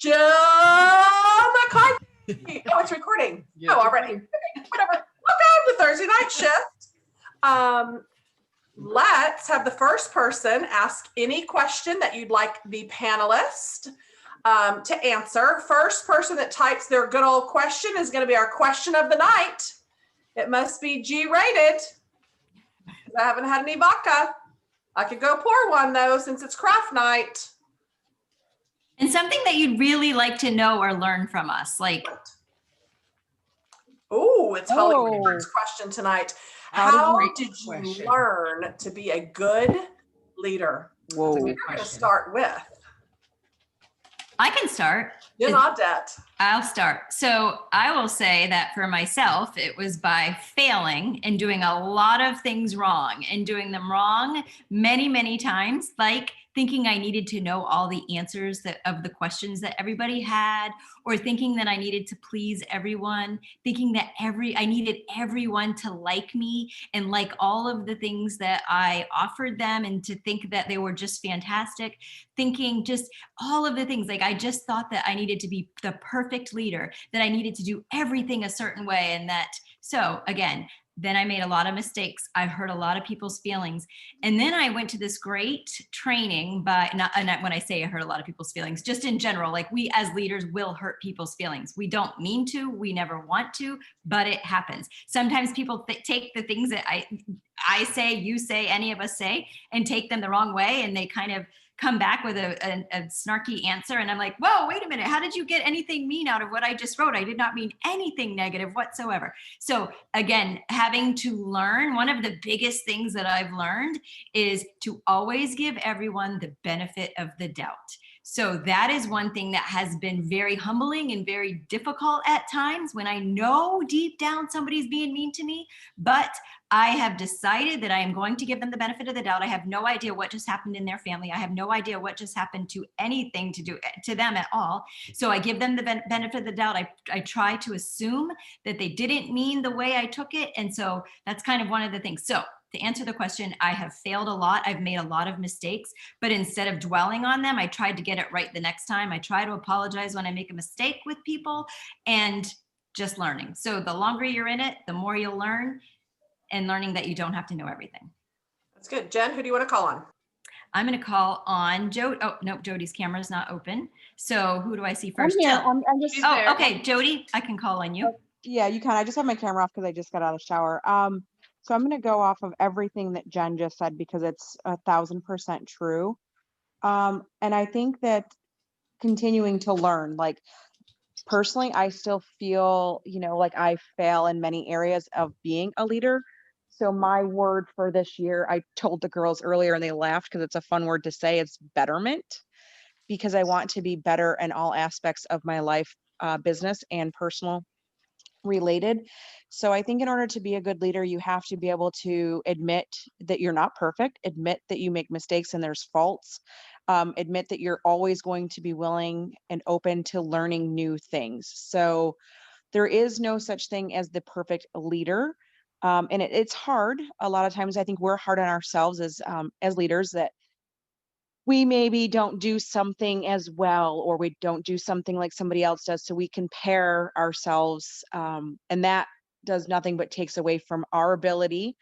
Jill McCarthy. Oh, it's recording. Oh, already. Okay, whatever. Welcome to Thursday Night Shift. Let's have the first person ask any question that you'd like the panelist to answer. First person that types their good old question is going to be our question of the night. It must be G-rated. I haven't had any vodka. I could go pour one though, since it's craft night. And something that you'd really like to know or learn from us, like. Oh, it's Holly Woodward's question tonight. How did you learn to be a good leader? Whoa. We're going to start with. I can start. I'll start. So I will say that for myself, it was by failing and doing a lot of things wrong and doing them wrong many, many times, like thinking I needed to know all the answers of the questions that everybody had, or thinking that I needed to please everyone, thinking that I needed everyone to like me and like all of the things that I offered them, and to think that they were just fantastic, thinking just all of the things. Like I just thought that I needed to be the perfect leader, that I needed to do everything a certain way. And so again, then I made a lot of mistakes. I hurt a lot of people's feelings. And then I went to this great training when I say I hurt a lot of people's feelings, just in general, like we as leaders will hurt people's feelings. We don't mean to, we never want to, but it happens. Sometimes people take the things that I say, you say, any of us say, and take them the wrong way. And they kind of come back with a snarky answer. And I'm like, whoa, wait a minute. How did you get anything mean out of what I just wrote? I did not mean anything negative whatsoever. So again, having to learn, one of the biggest things that I've learned is to always give everyone the benefit of the doubt. So that is one thing that has been very humbling and very difficult at times, when I know deep down somebody's being mean to me, but I have decided that I am going to give them the benefit of the doubt. I have no idea what just happened in their family. I have no idea what just happened to anything to do to them at all. So I give them the benefit of the doubt. I try to assume that they didn't mean the way I took it. And so that's kind of one of the things. So to answer the question, I have failed a lot. I've made a lot of mistakes, but instead of dwelling on them, I tried to get it right the next time. I try to apologize when I make a mistake with people, and just learning. So the longer you're in it, the more you'll learn, and learning that you don't have to know everything. That's good. Jen, who do you want to call on? I'm going to call on Jody. Oh, no, Jody's camera is not open. So who do I see first? I'm here. I'm just. Oh, okay, Jody, I can call on you. Yeah, you can. I just have my camera off because I just got out of the shower. So I'm going to go off of everything that Jen just said, because it's 1,000% true. And I think that continuing to learn, like personally, I still feel, like I fail in many areas of being a leader. So my word for this year, I told the girls earlier and they laughed because it's a fun word to say, it's betterment, because I want to be better in all aspects of my life, business and personal related. So I think in order to be a good leader, you have to be able to admit that you're not perfect, admit that you make mistakes and there's faults, admit that you're always going to be willing and open to learning new things. So there is no such thing as the perfect leader. And it's hard. A lot of times I think we're hard on ourselves as leaders, that we maybe don't do something as well, or we don't do something like somebody else does. So we compare ourselves, and that does nothing but takes away from our ability,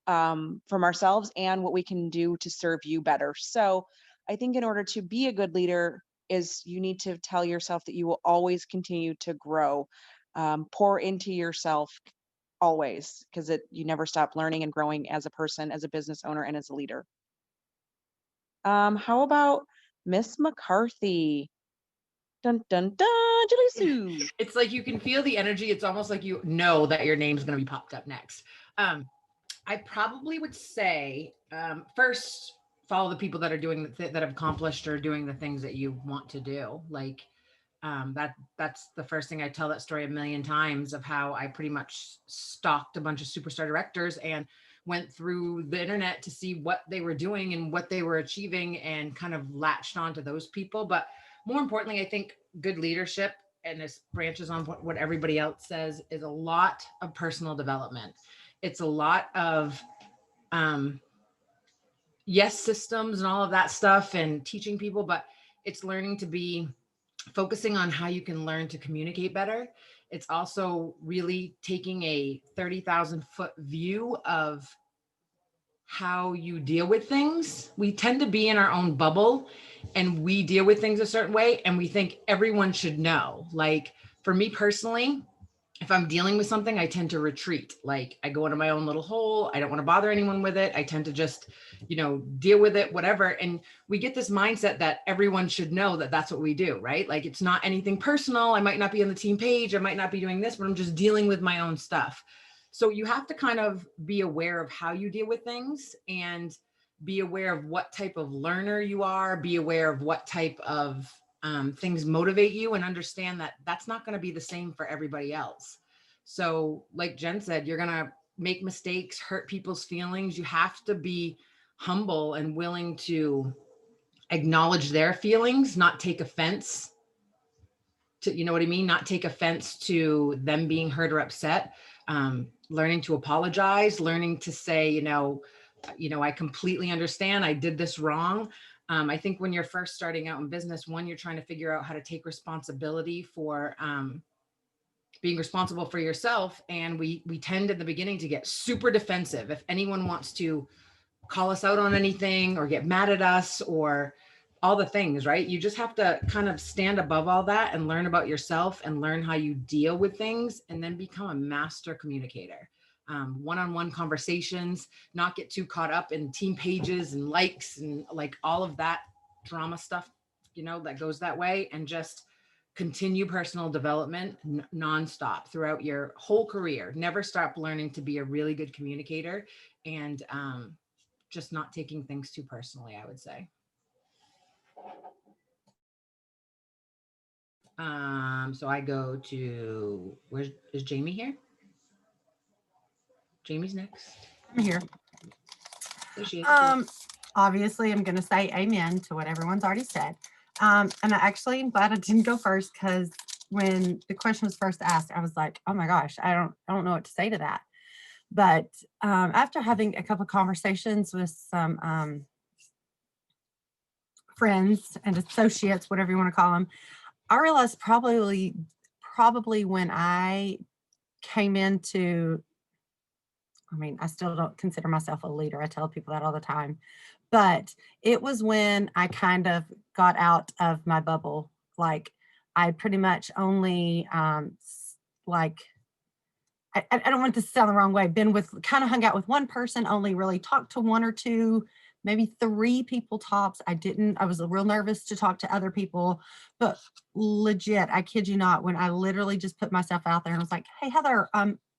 from ourselves and what we can do to serve you better. So I think in order to be a good leader is you need to tell yourself that you will always continue to grow, pour into yourself always, because you never stop learning and growing as a person, as a business owner, and as a leader. How about Miss McCarthy? Dun, dun, dun, Jilleysue. It's like you can feel the energy. It's almost like you know that your name's going to be popped up next. I probably would say, first, follow the people that are doing that have accomplished or doing the things that you want to do. Like that's the first thing. I tell that story a million times of how I pretty much stalked a bunch of superstar directors and went through the internet to see what they were doing and what they were achieving, and kind of latched onto those people. But more importantly, I think good leadership, and this branches on what everybody else says, is a lot of personal development. It's a lot of yes systems and all of that stuff and teaching people, but it's learning to be focusing on how you can learn to communicate better. It's also really taking a 30,000 foot view of how you deal with things. We tend to be in our own bubble and we deal with things a certain way and we think everyone should know. Like for me personally, if I'm dealing with something, I tend to retreat. Like I go into my own little hole. I don't want to bother anyone with it. I tend to just, deal with it, whatever. And we get this mindset that everyone should know that that's what we do, right? Like it's not anything personal. I might not be on the team page. I might not be doing this, but I'm just dealing with my own stuff. So you have to kind of be aware of how you deal with things and be aware of what type of learner you are, be aware of what type of things motivate you, and understand that that's not going to be the same for everybody else. So like Jen said, you're going to make mistakes, hurt people's feelings. You have to be humble and willing to acknowledge their feelings, not take offense to, you know what I mean? Not take offense to them being hurt or upset. Learning to apologize, learning to say, I completely understand. I did this wrong. I think when you're first starting out in business, one, you're trying to figure out how to take responsibility for being responsible for yourself. And we tend in the beginning to get super defensive. If anyone wants to call us out on anything or get mad at us or all the things, right? You just have to kind of stand above all that and learn about yourself and learn how you deal with things, and then become a master communicator. One-on-one conversations, not get too caught up in team pages and likes and like all of that drama stuff, that goes that way, and just continue personal development nonstop throughout your whole career. Never stop learning to be a really good communicator, and just not taking things too personally, I would say. So I go to, is Jamie here? Jamie's next. I'm here. There she is. Obviously, I'm going to say amen to what everyone's already said. And I actually am glad I didn't go first, because when the question was first asked, I was like, oh my gosh, I don't know what to say to that. But after having a couple of conversations with some friends and associates, whatever you want to call them, I realized probably when I came into, I still don't consider myself a leader. I tell people that all the time, but it was when I kind of got out of my bubble. Like I pretty much only, I don't want this to sound the wrong way, kind of hung out with one person, only really talked to one or two, maybe three people tops. I was real nervous to talk to other people, but legit, I kid you not, when I literally just put myself out there and was like, hey, Heather,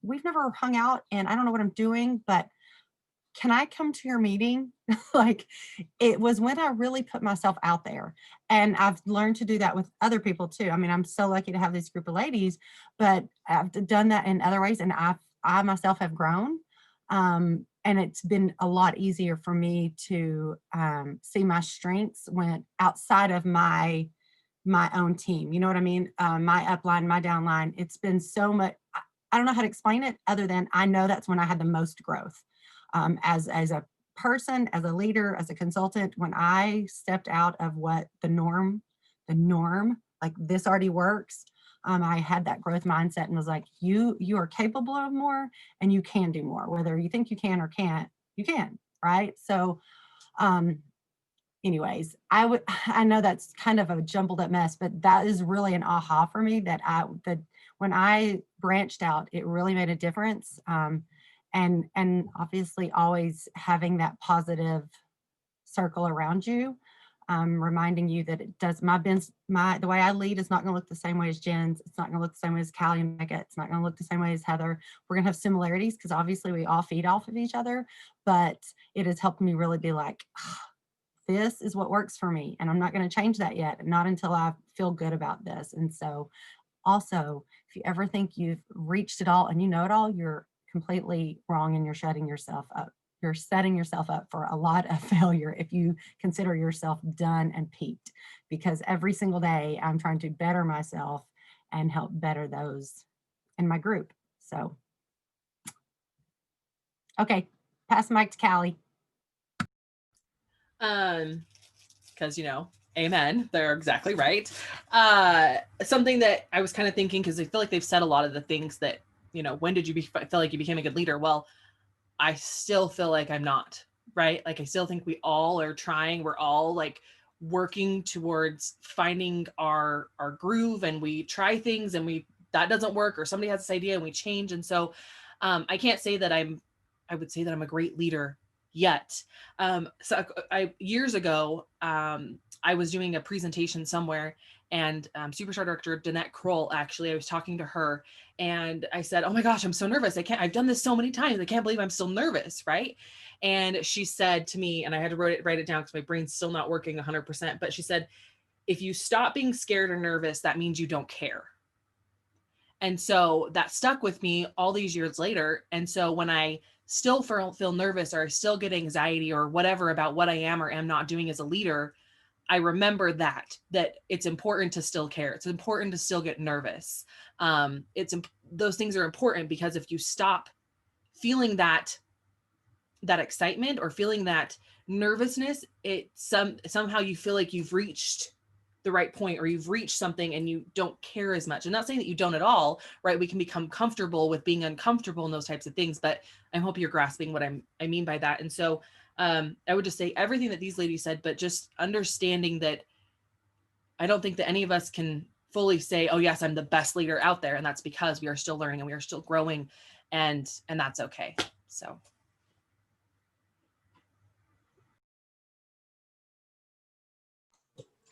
we've never hung out and I don't know what I'm doing, but can I come to your meeting? Like it was when I really put myself out there, and I've learned to do that with other people too. I'm so lucky to have this group of ladies, but I've done that in other ways, and I myself have grown. And it's been a lot easier for me to see my strengths when outside of my own team. You know what I mean? My upline, my downline. It's been so much. I don't know how to explain it other than I know that's when I had the most growth. As a person, as a leader, as a consultant, when I stepped out of what the norm, like this already works, I had that growth mindset and was like, you are capable of more and you can do more, whether you think you can or can't, you can, right? So anyways, I know that's kind of a jumbled up mess, but that is really an aha for me that when I branched out, it really made a difference. And obviously always having that positive circle around you, reminding you that it does, the way I lead is not going to look the same way as Jen's. It's not going to look the same way as Callie and Mega. It's not going to look the same way as Heather. We're going to have similarities because obviously we all feed off of each other, but it has helped me really be like, this is what works for me. And I'm not going to change that yet. Not until I feel good about this. And so also, if you ever think you've reached it all and you know it all, you're completely wrong and you're setting yourself up. You're setting yourself up for a lot of failure if you consider yourself done and peaked, because every single day I'm trying to better myself and help better those in my group. So, okay, pass the mic to Callie. Because Amen. They're exactly right. Something that I was kind of thinking, because I feel like they've said a lot of the things that, when did you feel like you became a good leader? Well, I still feel like I'm not, right? Like, I still think we all are trying. We're all like working towards finding our groove, and we try things and that doesn't work, or somebody has this idea and we change. And so I can't say that I would say that I'm a great leader yet. So years ago, I was doing a presentation somewhere, and Superstar Director Danette Kroll, actually, I was talking to her, and I said, "Oh my gosh, I'm so nervous. I've done this so many times. I can't believe I'm still nervous." Right. And she said to me, and I had to write it down because my brain's still not working 100%, but she said, "If you stop being scared or nervous, that means you don't care." And so that stuck with me all these years later. And so when I still feel nervous, or I still get anxiety or whatever about what I am or am not doing as a leader, I remember that it's important to still care. It's important to still get nervous. Those things are important, because if you stop feeling that excitement or feeling that nervousness, somehow you feel like you've reached the right point, or you've reached something and you don't care as much. I'm not saying that you don't at all, right? We can become comfortable with being uncomfortable and those types of things, but I hope you're grasping what I mean by that. And so I would just say everything that these ladies said, but just understanding that I don't think that any of us can fully say, "Oh yes, I'm the best leader out there." And that's because we are still learning and we are still growing, and that's okay. So.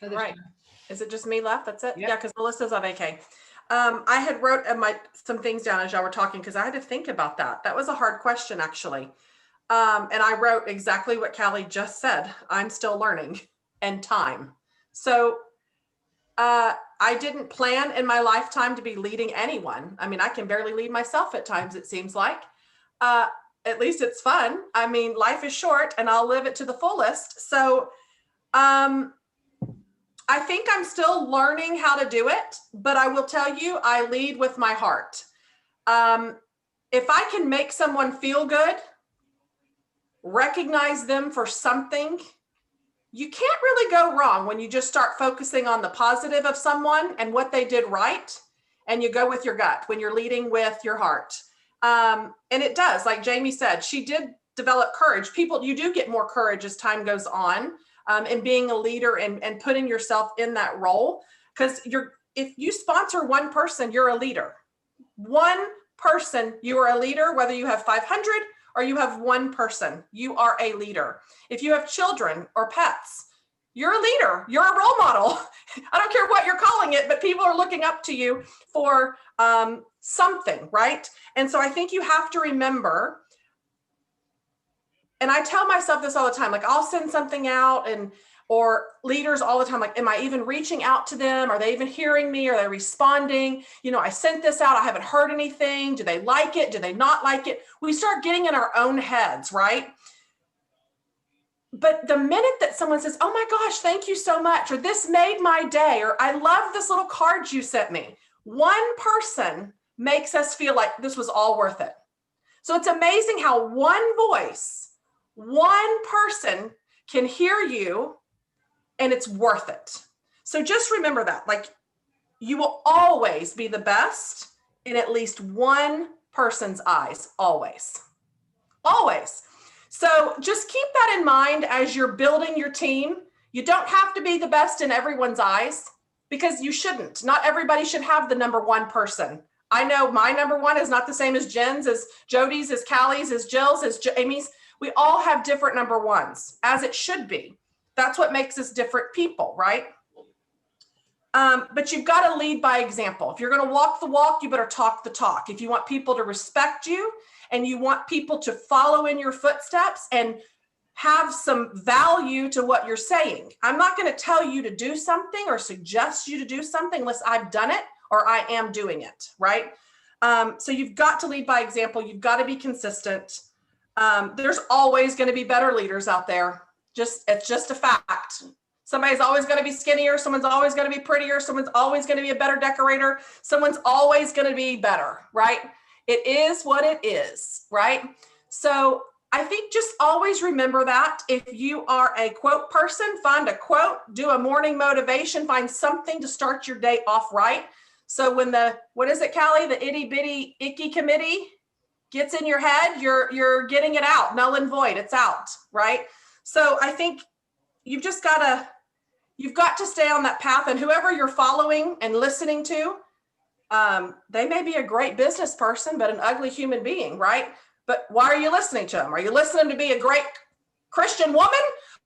Right. Is it just me left? That's it? Yep. Yeah, because Melissa's on vacay. I had wrote some things down as y'all were talking, because I had to think about that. That was a hard question, actually. And I wrote exactly what Callie just said. I'm still learning, and time. So I didn't plan in my lifetime to be leading anyone. I mean, I can barely lead myself at times, it seems like. At least it's fun. I mean, life is short and I'll live it to the fullest. So I think I'm still learning how to do it, but I will tell you, I lead with my heart. If I can make someone feel good, recognize them for something, you can't really go wrong when you just start focusing on the positive of someone and what they did right, and you go with your gut when you're leading with your heart. And it does, like Jamie said, she did develop courage. You do get more courage as time goes on. And being a leader and putting yourself in that role, because if you sponsor one person, you're a leader. One person, you are a leader, whether you have 500 or you have one person, you are a leader. If you have children or pets, you're a leader, you're a role model. I don't care what you're calling it, but people are looking up to you for something, right? And so I think you have to remember, and I tell myself this all the time, like I'll send something out or leaders all the time, like, am I even reaching out to them? Are they even hearing me? Are they responding? I sent this out, I haven't heard anything. Do they like it? Do they not like it? We start getting in our own heads, right? But the minute that someone says, "Oh my gosh, thank you so much," or "This made my day," or "I love this little card you sent me," one person makes us feel like this was all worth it. So it's amazing how one voice, one person can hear you, and it's worth it. So just remember that, like, you will always be the best in at least one person's eyes, always, always. So just keep that in mind as you're building your team. You don't have to be the best in everyone's eyes, because you shouldn't. Not everybody should have the number one person. I know my number one is not the same as Jen's, as Jody's, as Callie's, as Jill's, as Jamie's. We all have different number ones, as it should be. That's what makes us different people, right? But you've got to lead by example. If you're going to walk the walk, you better talk the talk. If you want people to respect you and you want people to follow in your footsteps and have some value to what you're saying, I'm not going to tell you to do something or suggest you to do something unless I've done it or I am doing it, right? So you've got to lead by example. You've got to be consistent. There's always going to be better leaders out there. It's just a fact. Somebody's always going to be skinnier. Someone's always going to be prettier. Someone's always going to be a better decorator. Someone's always going to be better, right? It is what it is, right? So I think just always remember that if you are a quote person, find a quote, do a morning motivation, find something to start your day off right. So when what is it, Callie? The itty bitty icky committee gets in your head, you're getting it out, null and void, it's out, right? So I think you've got to stay on that path, and whoever you're following and listening to, they may be a great business person, but an ugly human being, right? But why are you listening to them? Are you listening to be a great Christian woman,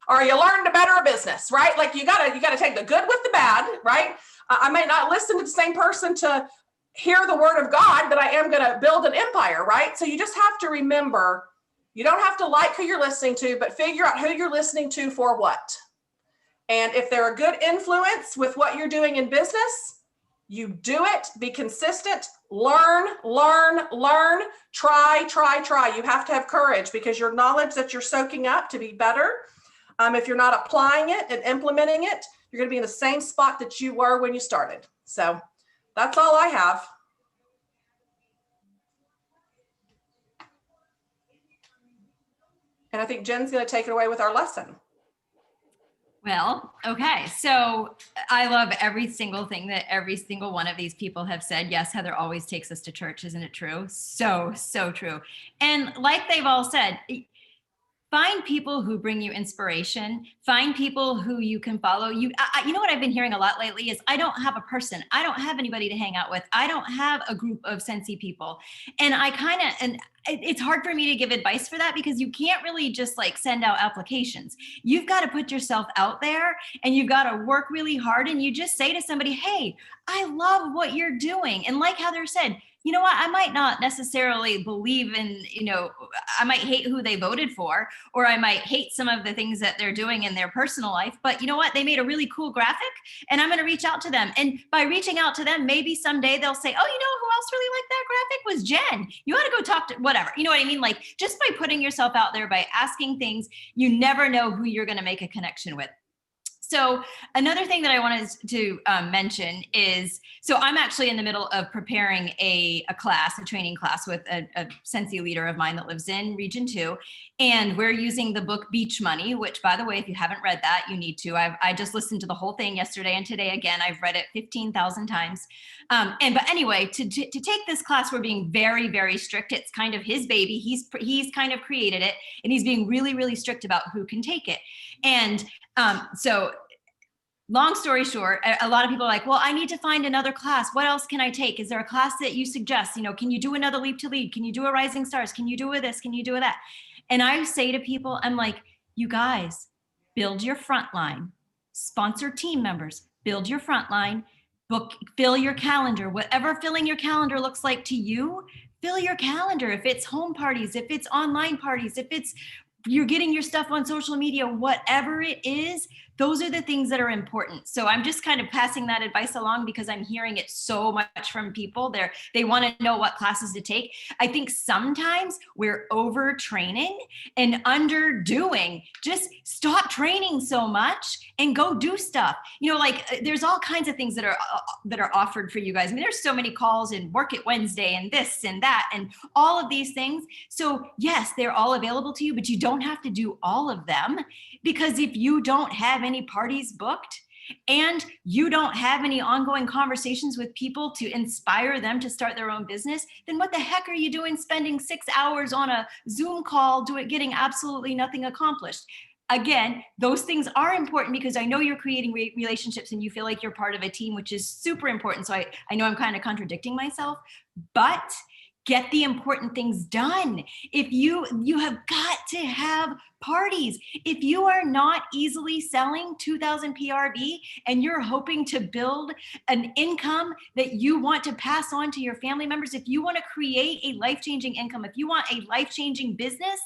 or are you learning to better a business, right? Like you gotta take the good with the bad, right? I may not listen to the same person to hear the word of God, but I am gonna build an empire, right? So you just have to remember, you don't have to like who you're listening to, but figure out who you're listening to for what. And if they're a good influence with what you're doing in business, you do it, be consistent, learn, try. You have to have courage, because your knowledge that you're soaking up to be better, if you're not applying it and implementing it, you're going to be in the same spot that you were when you started. So that's all I have. And I think Jen's going to take it away with our lesson. Well, okay. So I love every single thing that every single one of these people have said. Yes, Heather always takes us to church. Isn't it true? So true. And like they've all said, find people who bring you inspiration. Find people who you can follow. You know what I've been hearing a lot lately is I don't have a person. I don't have anybody to hang out with. I don't have a group of Scentsy people. And it's hard for me to give advice for that, because you can't really just like send out applications. You've got to put yourself out there, and you've got to work really hard. And you just say to somebody, hey, I love what you're doing. And like Heather said, you know what, I might not necessarily believe in, I might hate who they voted for, or I might hate some of the things that they're doing in their personal life, but you know what, they made a really cool graphic, and I'm going to reach out to them. And by reaching out to them, maybe someday they'll say, oh, you know who else really liked that graphic was Jen. You ought to go talk to whatever, you know what I mean? Like, just by putting yourself out there, by asking things, you never know who you're going to make a connection with. So another thing that I wanted to mention is, so I'm actually in the middle of preparing a training class with a Scentsy leader of mine that lives in Region 2. And we're using the book Beach Money, which, by the way, if you haven't read that, you need to. I just listened to the whole thing yesterday and today again. I've read it 15,000 times. But anyway, to take this class, we're being very, very strict. It's kind of his baby. He's kind of created it, and he's being really, really strict about who can take it. And so long story short, a lot of people are like, well, I need to find another class. What else can I take? Is there a class that you suggest? Can you do another Leap to Lead? Can you do a Rising Stars? Can you do a this? Can you do a that? And I say to people, I'm like, you guys, build your front line, sponsor team members, build your front line, fill your calendar, whatever filling your calendar looks like to you, fill your calendar. If it's home parties, if it's online parties, if it's you're getting your stuff on social media, whatever it is, those are the things that are important. So I'm just kind of passing that advice along, because I'm hearing it so much from people. They want to know what classes to take. I think sometimes we're overtraining and underdoing. Just stop training so much and go do stuff. Like there's all kinds of things that are offered for you guys. I mean, there's so many calls and Work It Wednesday and this and that and all of these things. So yes, they're all available to you, but you don't have to do all of them, because if you don't have any parties booked and you don't have any ongoing conversations with people to inspire them to start their own business, then what the heck are you doing spending 6 hours on a Zoom call getting absolutely nothing accomplished? Again, those things are important, because I know you're creating relationships and you feel like you're part of a team, which is super important. So I know I'm kind of contradicting myself, but get the important things done. If you have got to have parties. If you are not easily selling 2,000 PRV and you're hoping to build an income that you want to pass on to your family members, if you want to create a life-changing income, if you want a life-changing business,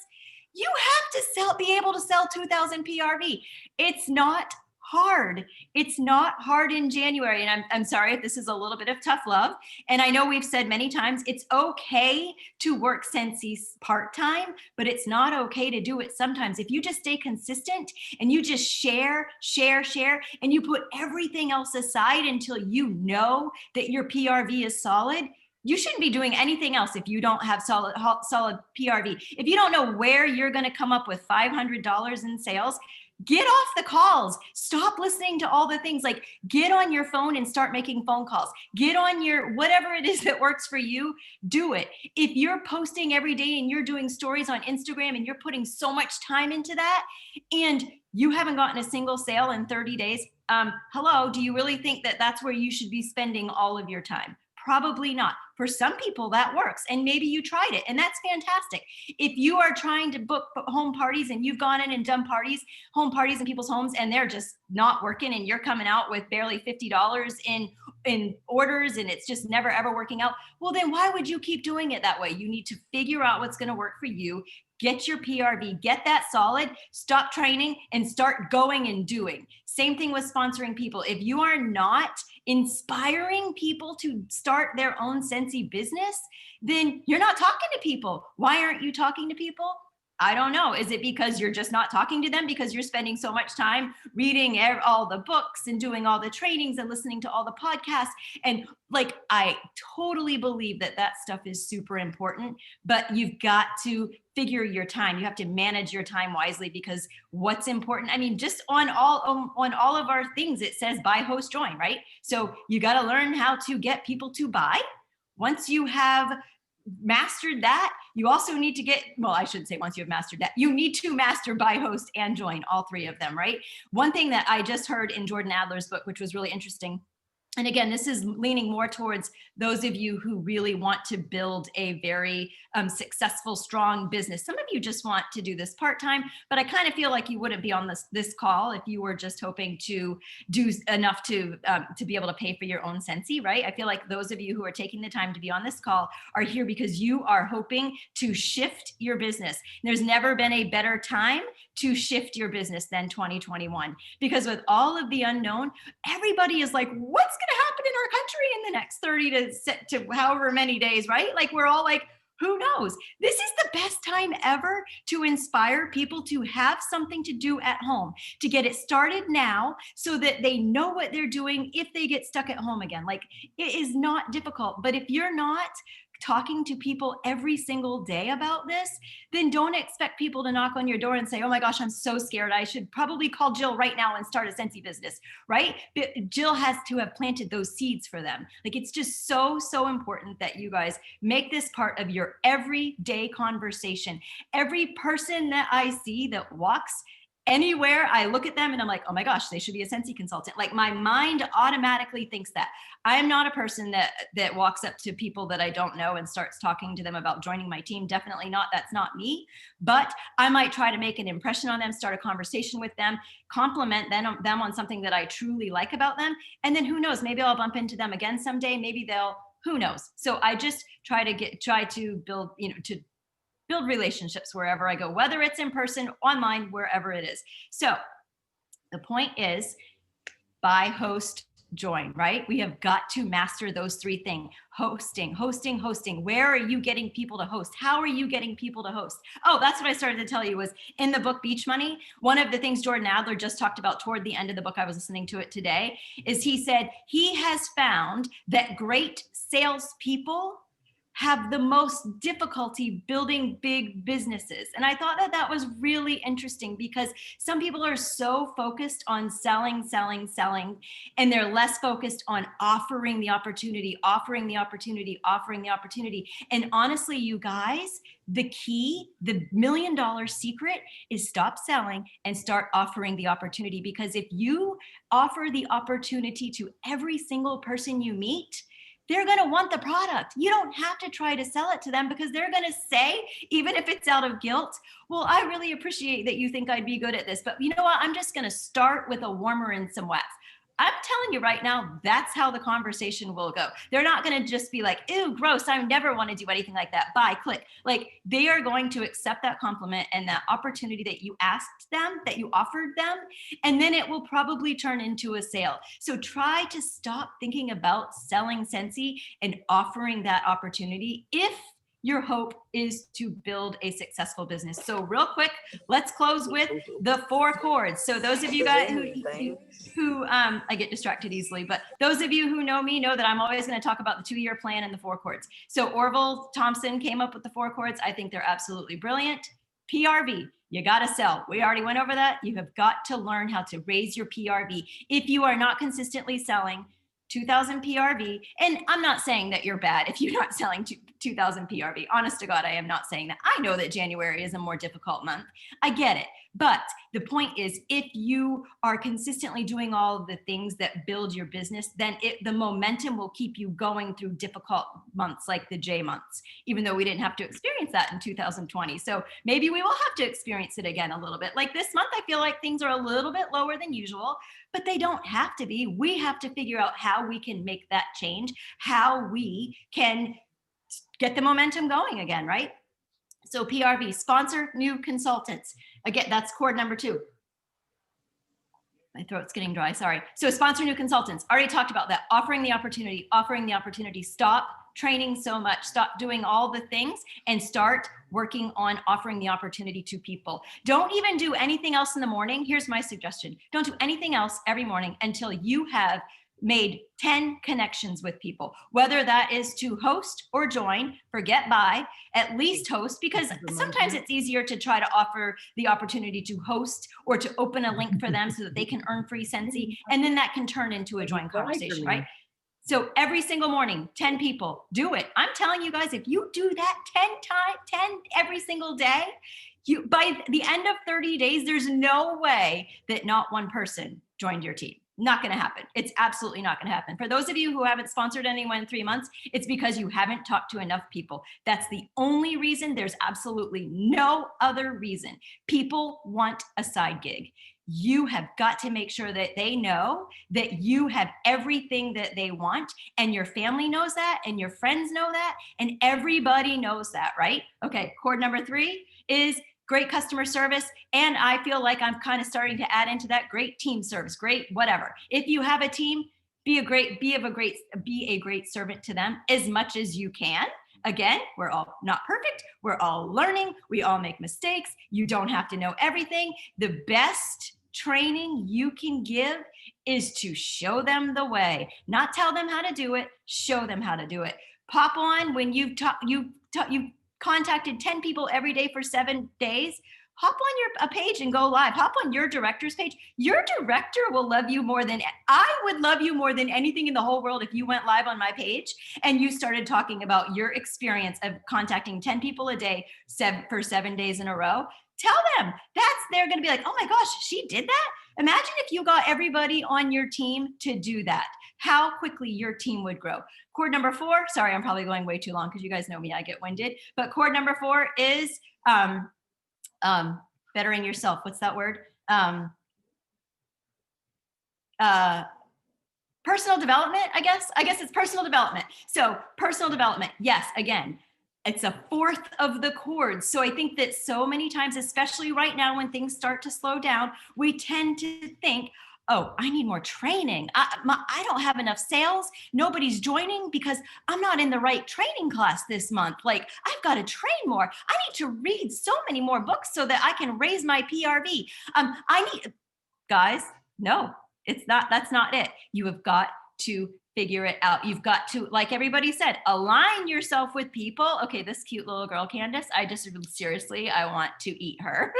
you have to be able to sell 2,000 PRV. It's not hard. It's not hard in January. And I'm sorry if this is a little bit of tough love. And I know we've said many times, it's okay to work Scentsy part-time, but it's not okay to do it sometimes. If you just stay consistent and you just share, and you put everything else aside until you know that your PRV is solid, You shouldn't be doing anything else if you don't have solid PRV. If you don't know where you're going to come up with $500 in sales, get off the calls. Stop listening to all the things. Like, get on your phone and start making phone calls. Get on your, whatever it is that works for you, do it. If you're posting every day and you're doing stories on Instagram and you're putting so much time into that and you haven't gotten a single sale in 30 days, hello, do you really think that that's where you should be spending all of your time? Probably not. For some people that works, and maybe you tried it and that's fantastic. If you are trying to book home parties and you've gone in and done home parties in people's homes and they're just not working and you're coming out with barely $50 in orders and it's just never ever working out, well then why would you keep doing it that way? You need to figure out what's going to work for you. Get your PRV, get that solid, stop training and start going and doing. Same thing with sponsoring people. If you are not inspiring people to start their own Scentsy business, then you're not talking to people. Why aren't you talking to people? I don't know. Is it because you're just not talking to them because you're spending so much time reading all the books and doing all the trainings and listening to all the podcasts? And like, I totally believe that that stuff is super important, but you've got to figure your time. You have to manage your time wisely because what's important, I mean, just on all of our things, it says buy, host, join, right? So you got to learn how to get people to buy. Once you have mastered that, you also need to get, well, I shouldn't say once you have mastered that, you need to master buy, host, and join, all three of them, right? One thing that I just heard in Jordan Adler's book, which was really interesting, and again, this is leaning more towards those of you who really want to build a very successful, strong business. Some of you just want to do this part-time, but I kind of feel like you wouldn't be on this call if you were just hoping to do enough to be able to pay for your own Scentsy, right? I feel like those of you who are taking the time to be on this call are here because you are hoping to shift your business. There's never been a better time to shift your business than 2021, because with all of the unknown, everybody is like, what's going to happen in our country in the next 30 to however many days, right? Like, we're all like, who knows? This is the best time ever to inspire people to have something to do at home, to get it started now so that they know what they're doing if they get stuck at home again. Like, it is not difficult, but if you're not talking to people every single day about this, then don't expect people to knock on your door and say, oh my gosh, I'm so scared. I should probably call Jill right now and start a Scentsy business, right? But Jill has to have planted those seeds for them. Like, it's just so important that you guys make this part of your everyday conversation. Every person that I see that walks anywhere, I look at them and I'm like, oh my gosh, they should be a Scentsy consultant. Like, my mind automatically thinks that. I'm not a person that walks up to people that I don't know and starts talking to them about joining my team. Definitely not. That's not me. But I might try to make an impression on them, start a conversation with them, compliment them on something that I truly like about them. And then who knows, maybe I'll bump into them again someday. Maybe who knows? So I just try to build, to build relationships wherever I go, whether it's in person, online, wherever it is. So the point is buy, host, join, right? We have got to master those three things. Hosting. Where are you getting people to host? How are you getting people to host? Oh, that's what I started to tell you was in the book Beach Money. One of the things Jordan Adler just talked about toward the end of the book, I was listening to it today, is he said he has found that great salespeople have the most difficulty building big businesses. And I thought that was really interesting because some people are so focused on selling, and they're less focused on offering the opportunity. And honestly, you guys, the key, the $1 million secret is stop selling and start offering the opportunity. Because if you offer the opportunity to every single person you meet, they're going to want the product. You don't have to try to sell it to them because they're going to say, even if it's out of guilt, well, I really appreciate that you think I'd be good at this, but you know what? I'm just going to start with a warmer and some wax. I'm telling you right now, that's how the conversation will go. They're not going to just be like, ew, gross, I never want to do anything like that. Bye, click. Like, they are going to accept that compliment and that opportunity that you asked them, that you offered them, and then it will probably turn into a sale. So try to stop thinking about selling Scentsy and offering that opportunity if your hope is to build a successful business. So real quick, let's close with the 4 chords. So those of you guys who I get distracted easily, but those of you who know me know that I'm always going to talk about the 2-year plan and the 4 chords. So Orville Thompson came up with the 4 chords. I think they're absolutely brilliant. PRV, you got to sell. We already went over that. You have got to learn how to raise your PRV. If you are not consistently selling 2,000 PRV, and I'm not saying that you're bad if you're not selling 2,000 PRV. Honest to God, I am not saying that. I know that January is a more difficult month. I get it. But the point is, if you are consistently doing all of the things that build your business, then the momentum will keep you going through difficult months like the J months, even though we didn't have to experience that in 2020. So maybe we will have to experience it again a little bit. Like this month, I feel like things are a little bit lower than usual, but they don't have to be. We have to figure out how we can make that change, how we can get the momentum going again, right? So PRV, sponsor new consultants. Again, that's chord number 2. My throat's getting dry, sorry. So sponsor new consultants, already talked about that. Offering the opportunity. Stop training so much, stop doing all the things and start working on offering the opportunity to people. Don't even do anything else in the morning. Here's my suggestion. Don't do anything else every morning until you have made 10 connections with people, whether that is to host or join, forget buy, at least host, because sometimes it's easier to try to offer the opportunity to host or to open a link for them so that they can earn free Sensi, and then that can turn into a join conversation, right? So every single morning, 10 people, do it. I'm telling you guys, if you do that 10 every single day, by the end of 30 days, there's no way that not one person joined your team. Not going to happen. It's absolutely not going to happen. For those of you who haven't sponsored anyone in 3 months, it's because you haven't talked to enough people. That's the only reason. There's absolutely no other reason. People want a side gig. You have got to make sure that they know that you have everything that they want, and your family knows that, and your friends know that, and everybody knows that, right? Okay, chord number 3 is great customer service. And I feel like I'm kind of starting to add into that great team service, great whatever. If you have a team, be a great servant to them as much as you can. Again, we're all not perfect. We're all learning. We all make mistakes. You don't have to know everything. The best training you can give is to show them the way, not tell them how to do it, show them how to do it. Pop on when you've contacted 10 people every day for 7 days, hop on a page and go live. Hop on your director's page. Your director will love you more than I would love you more than anything in the whole world if you went live on my page and you started talking about your experience of contacting 10 people a day for 7 days in a row. Tell them they're going to be like, oh my gosh, she did that. Imagine if you got everybody on your team to do that, how quickly your team would grow. Chord number 4, sorry, I'm probably going way too long because you guys know me, I get winded. But chord number 4 is bettering yourself. What's that word? Personal development, I guess it's personal development. So personal development, yes, again, it's a 4th of the chords. So I think that so many times, especially right now when things start to slow down, we tend to think, oh, I need more training. I don't have enough sales. Nobody's joining because I'm not in the right training class this month. Like, I've got to train more. I need to read so many more books so that I can raise my PRV. Guys, no, it's not. That's not it. You have got to figure it out. You've got to, like everybody said, align yourself with people. Okay, this cute little girl, Candace, seriously, I want to eat her.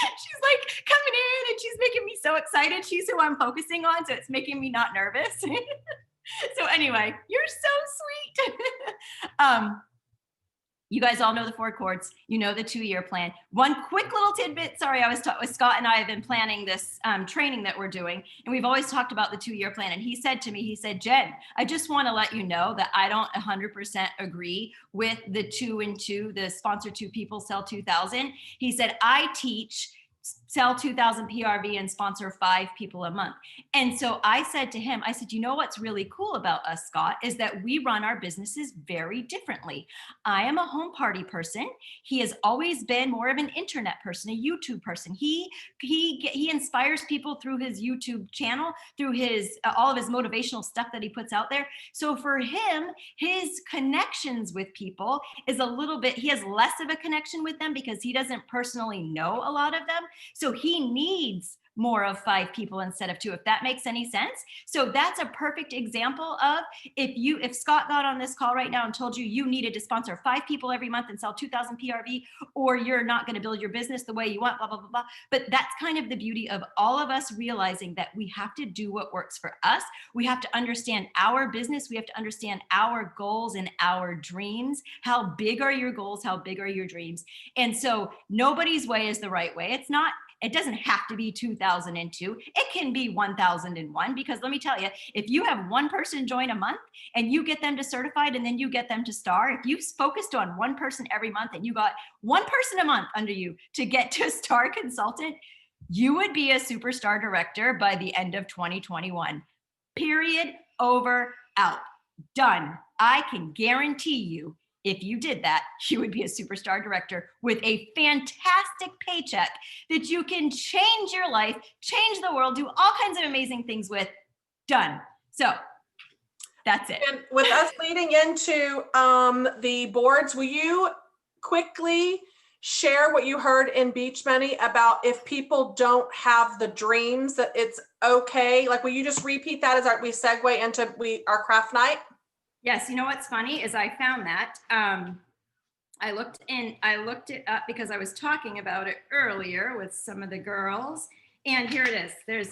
She's like coming in and she's making me so excited. She's who I'm focusing on, so it's making me not nervous. So anyway, you're so sweet. You guys all know the 4 chords. You know the 2-year plan. One quick little tidbit. Sorry, I was with Scott and I have been planning this training that we're doing. And we've always talked about the 2-year plan. And he said to me, Jen, I just want to let you know that I don't 100% agree with the 2 and 2, the sponsor 2 people, sell 2,000. He said, I teach sell 2,000 PRV and sponsor 5 people a month. And so I said to him, I said, you know what's really cool about us, Scott, is that we run our businesses very differently. I am a home party person. He has always been more of an internet person, a YouTube person. He inspires people through his YouTube channel, through his all of his motivational stuff that he puts out there. So for him, his connections with people is a little bit, he has less of a connection with them because he doesn't personally know a lot of them. So he needs more of 5 people instead of 2, if that makes any sense. So that's a perfect example of if Scott got on this call right now and told you you needed to sponsor 5 people every month and sell 2,000 PRV, or you're not going to build your business the way you want, blah, blah, blah, blah. But that's kind of the beauty of all of us realizing that we have to do what works for us. We have to understand our business. We have to understand our goals and our dreams. How big are your goals? How big are your dreams? And so nobody's way is the right way. It doesn't have to be 2002. It can be 1001, because let me tell you, if you have one person join a month and you get them to certified and then you get them to star, if you focused on one person every month and you got one person a month under you to get to star consultant, you would be a superstar director by the end of 2021. Period. Over. Out. Done. I can guarantee you, if you did that, you would be a superstar director with a fantastic paycheck that you can change your life, change the world, do all kinds of amazing things with. Done. So that's it. And with us leading into the boards, will you quickly share what you heard in Beach Money about if people don't have the dreams, that it's okay? Like, will you just repeat that as we segue into our craft night? Yes, you know what's funny is I found that I looked it up because I was talking about it earlier with some of the girls, and here it is. There's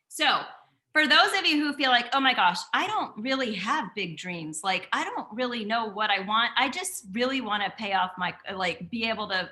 so for those of you who feel like, oh my gosh, I don't really have big dreams. Like, I don't really know what I want. I just really want to pay off my, like, be able to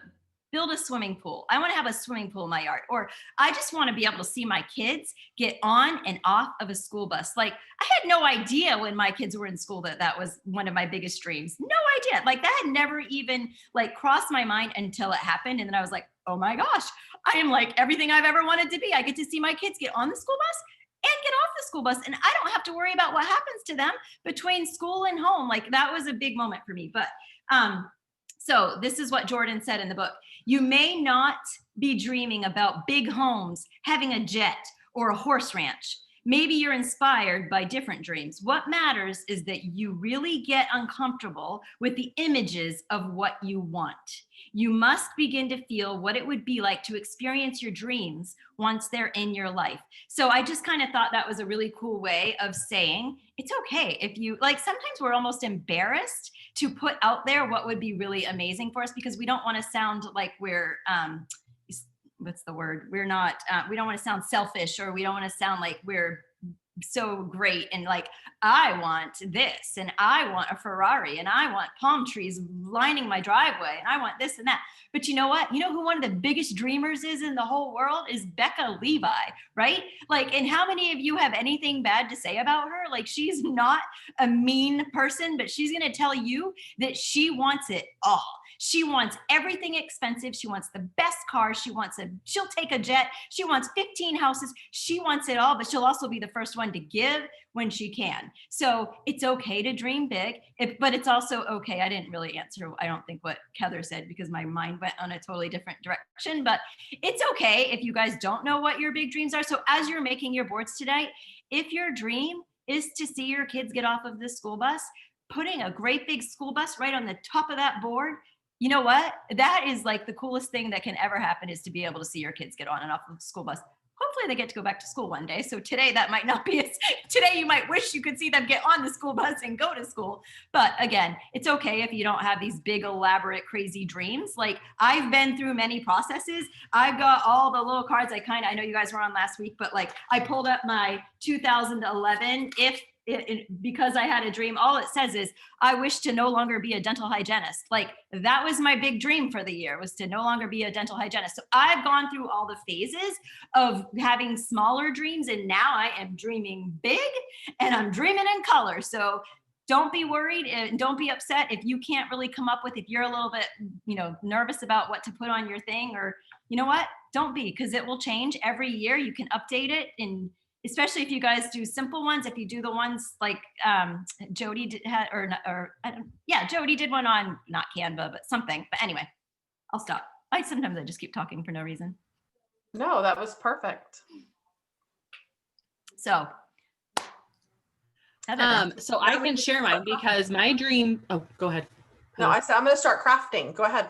build a swimming pool. I want to have a swimming pool in my yard. Or I just want to be able to see my kids get on and off of a school bus. Like, I had no idea when my kids were in school that was one of my biggest dreams. No idea. Like, that had never even crossed my mind until it happened. And then I was like, oh my gosh, I am like everything I've ever wanted to be. I get to see my kids get on the school bus and get off the school bus. And I don't have to worry about what happens to them between school and home. Like, that was a big moment for me. But so this is what Jordan said in the book. You may not be dreaming about big homes, having a jet, or a horse ranch. Maybe you're inspired by different dreams. What matters is that you really get uncomfortable with the images of what you want. You must begin to feel what it would be like to experience your dreams once they're in your life. So I just kind of thought that was a really cool way of saying it's okay if you, like, sometimes we're almost embarrassed to put out there what would be really amazing for us because we don't want to sound like we're, what's the word? We're not, we don't want to sound selfish, or we don't want to sound like we're so great and like, I want this and I want a Ferrari and I want palm trees lining my driveway and I want this and that. But you know what? You know who one of the biggest dreamers is in the whole world is Becca Levi, right? Like, and how many of you have anything bad to say about her? Like, she's not a mean person, but she's going to tell you that she wants it all. She wants everything expensive. She wants the best car. She'll take a jet. She wants 15 houses. She wants it all, but she'll also be the first one to give when she can. So it's okay to dream big, but it's also okay. I didn't really answer, I don't think, what Heather said because my mind went on a totally different direction, but it's okay if you guys don't know what your big dreams are. So as you're making your boards today, if your dream is to see your kids get off of this school bus, putting a great big school bus right on the top of that board, you know what? That is like the coolest thing that can ever happen, is to be able to see your kids get on and off of the school bus. Hopefully they get to go back to school one day. So today that might not be, today you might wish you could see them get on the school bus and go to school. But again, it's okay if you don't have these big, elaborate, crazy dreams. Like, I've been through many processes. I've got all the little cards. I know you guys were on last week, but like, I pulled up my 2011, because I had a dream. All it says is, I wish to no longer be a dental hygienist. Like, that was my big dream for the year, was to no longer be a dental hygienist. So I've gone through all the phases of having smaller dreams, and now I am dreaming big and I'm dreaming in color. So don't be worried and don't be upset if you can't really come up with, if you're a little bit, nervous about what to put on your thing, or you know what, don't be, because it will change every year. You can update it, and especially if you guys do simple ones, if you do the ones like Jody did, Jody did one on not Canva, but something. But anyway, I'll stop. Sometimes I just keep talking for no reason. No, that was perfect. So so I can share mine because my dream. Oh, go ahead. No, I said I'm going to start crafting. Go ahead.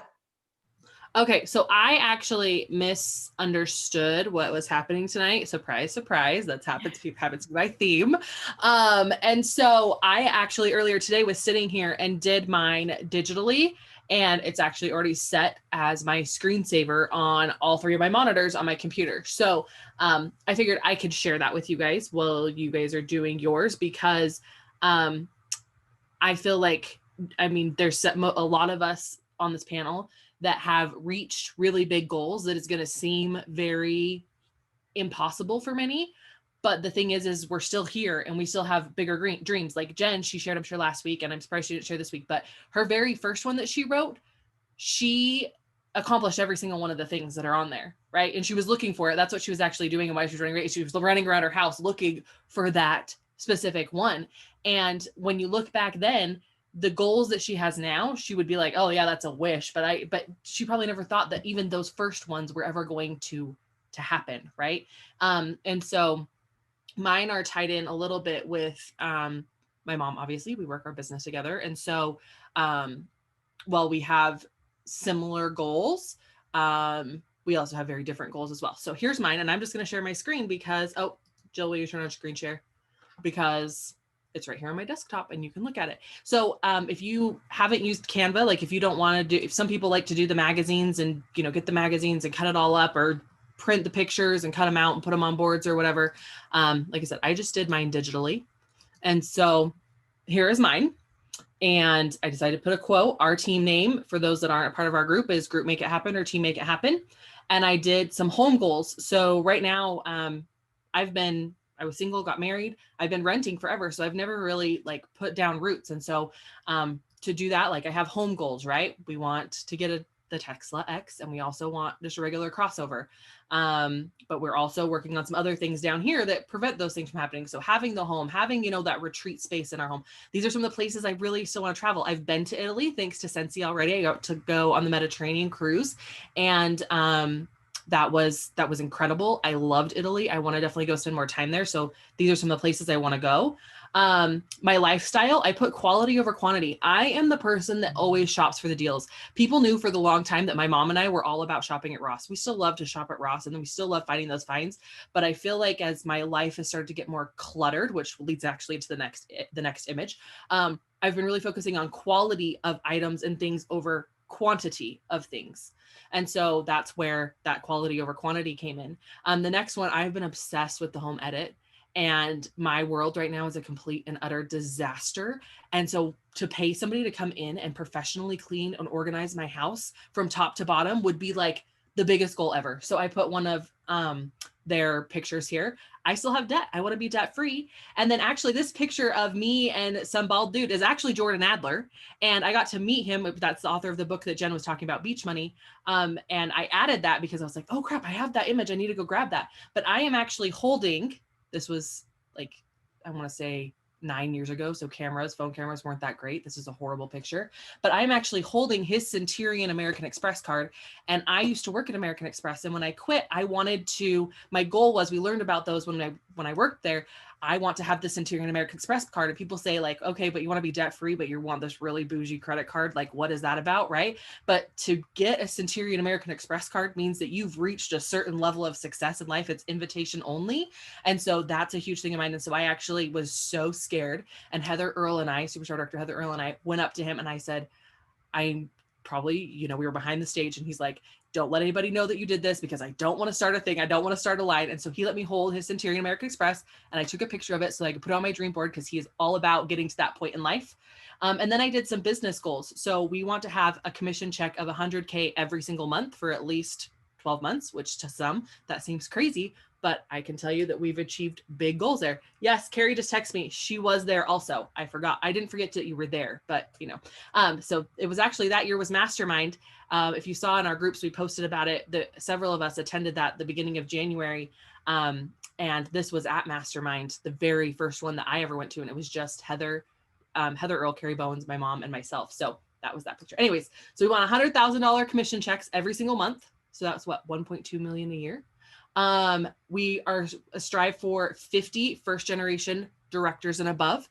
Okay, so I actually misunderstood what was happening tonight. Surprise, surprise. That's happens to be my theme. And so I actually earlier today was sitting here and did mine digitally, and it's actually already set as my screensaver on all 3 of my monitors on my computer. So I figured I could share that with you guys while you guys are doing yours, because I feel like, there's a lot of us on this panel that have reached really big goals that is going to seem very impossible for many. But the thing is we're still here and we still have bigger dreams. Like Jen, she shared, I'm sure last week, and I'm surprised she didn't share this week, but her very first one that she wrote, she accomplished every single one of the things that are on there, right? And she was looking for it. That's what she was actually doing. And why she was running, she was running around her house looking for that specific one. And when you look back then, the goals that she has now, she would be like, oh yeah, that's a wish. But she probably never thought that even those first ones were ever going to happen. Right. And so mine are tied in a little bit with, my mom, obviously we work our business together. And so, while we have similar goals, we also have very different goals as well. So here's mine, and I'm just going to share my screen because, oh, Jill, will you turn on screen share? Because it's right here on my desktop and you can look at it. So if you haven't used Canva, like if you don't want to do, if some people like to do the magazines and, get the magazines and cut it all up, or print the pictures and cut them out and put them on boards or whatever. Like I said, I just did mine digitally. And so here is mine. And I decided to put a quote. Our team name, for those that aren't a part of our group, is Group Make It Happen or Team Make It Happen. And I did some home goals. So right now, I was single, got married. I've been renting forever. So I've never really put down roots. And so to do that, I have home goals, right? We want to get the Tesla X, and we also want just a regular crossover. But we're also working on some other things down here that prevent those things from happening. So having the home, having, that retreat space in our home. These are some of the places I really still want to travel. I've been to Italy, thanks to Sensi already. I got to go on the Mediterranean cruise, and that was incredible. I loved Italy. I want to definitely go spend more time there. So these are some of the places I want to go. My lifestyle, I put quality over quantity. I am the person that always shops for the deals. People knew for the long time that my mom and I were all about shopping at Ross. We still love to shop at Ross, and then we still love finding those finds. But I feel like as my life has started to get more cluttered, which leads actually to the next image, I've been really focusing on quality of items and things over quantity of things. And so that's where that quality over quantity came in. The next one, I've been obsessed with the home edit, and my world right now is a complete and utter disaster. And so to pay somebody to come in and professionally clean and organize my house from top to bottom would be the biggest goal ever. So I put one of their pictures here. I still have debt. I want to be debt free. And then actually this picture of me and some bald dude is actually Jordan Adler. And I got to meet him. That's the author of the book that Jen was talking about, Beach Money. And I added that because I was like, oh crap, I have that image. I need to go grab that. But I am actually holding, this was I want to say 9 years ago. So phone cameras weren't that great. This is a horrible picture, but I'm actually holding his Centurion American Express card. And I used to work at American Express. And when I quit, my goal was, we learned about those when I worked there. I want to have the Centurion American Express card. And people say okay, but you want to be debt free, but you want this really bougie credit card. What is that about? Right. But to get a Centurion American Express card means that you've reached a certain level of success in life. It's invitation only. And so that's a huge thing of mine. And so I actually was so scared. And Heather Earl and I, Superstar Director Heather Earl and I, went up to him and I said, I'm probably, we were behind the stage, and he's like, don't let anybody know that you did this, because I don't want to start a thing. I don't want to start a line. And so he let me hold his Centurion American Express, and I took a picture of it so I could put it on my dream board, because he is all about getting to that point in life. And then I did some business goals. So we want to have a commission check of 100K every single month for at least 12 months, which to some that seems crazy, but I can tell you that we've achieved big goals there. Yes, Carrie just texted me. She was there also. I forgot. I didn't forget that you were there, but you know, so it was actually that year was Mastermind. If you saw in our groups, we posted about it, that several of us attended that the beginning of January. And this was at Mastermind, the very first one that I ever went to. And it was just Heather Earl, Carrie Bowens, my mom, and myself. So that was that picture. Anyways, so we want $100,000 commission checks every single month. So that's what, 1.2 million a year. We are strive for 50 first generation directors and above.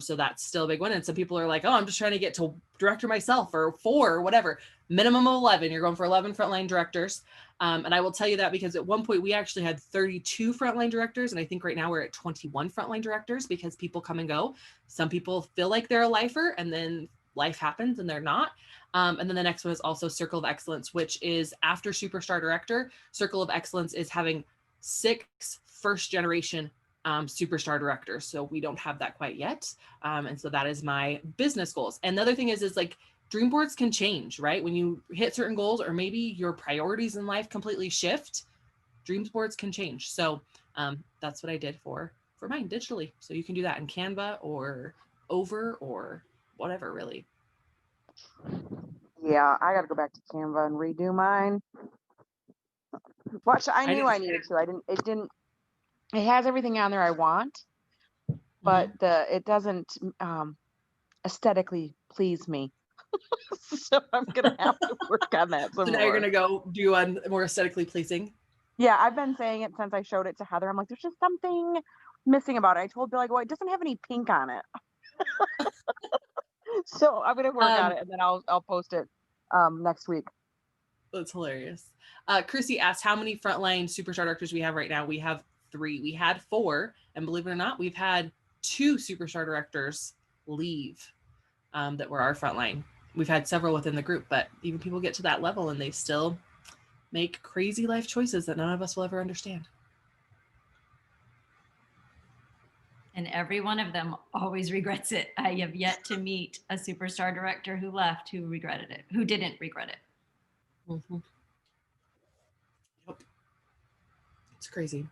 So that's still a big one. And some people are like, oh, I'm just trying to get to director myself, or 4 or whatever. Minimum of 11. You're going for 11 frontline directors. And I will tell you that because at one point we actually had 32 frontline directors. And I think right now we're at 21 frontline directors because people come and go. Some people feel like they're a lifer and then life happens and they're not. And then the next one is also Circle of Excellence, which is after Superstar Director. Circle of Excellence is having 6 first generation superstar directors. So we don't have that quite yet. And so that is my business goals. And the other thing is like dream boards can change, right? When you hit certain goals or maybe your priorities in life completely shift, dreams boards can change. So that's what I did for mine digitally. So you can do that in Canva or Over or whatever, really. Yeah, I got to go back to Canva and redo mine. Watch, I knew I needed to. It has everything on there I want, but it doesn't aesthetically please me. So I'm gonna have to work on that some So now more. you're gonna go do one more aesthetically pleasing. Yeah, I've been saying it since I showed it to Heather. I'm like, there's just something missing about it. I told Bill, I go, it doesn't have any pink on it. So I'm gonna work on it and then I'll post it next week. That's hilarious. Chrissy asked how many frontline superstar directors we have right now. We have 3. We had 4, and believe it or not, we've had 2 superstar directors leave that were our frontline. We've had several within the group, but even people get to that level and they still make crazy life choices that none of us will ever understand. And every one of them always regrets it. I have yet to meet a superstar director who left who regretted it, who didn't regret it. Mm-hmm. Yep. It's crazy.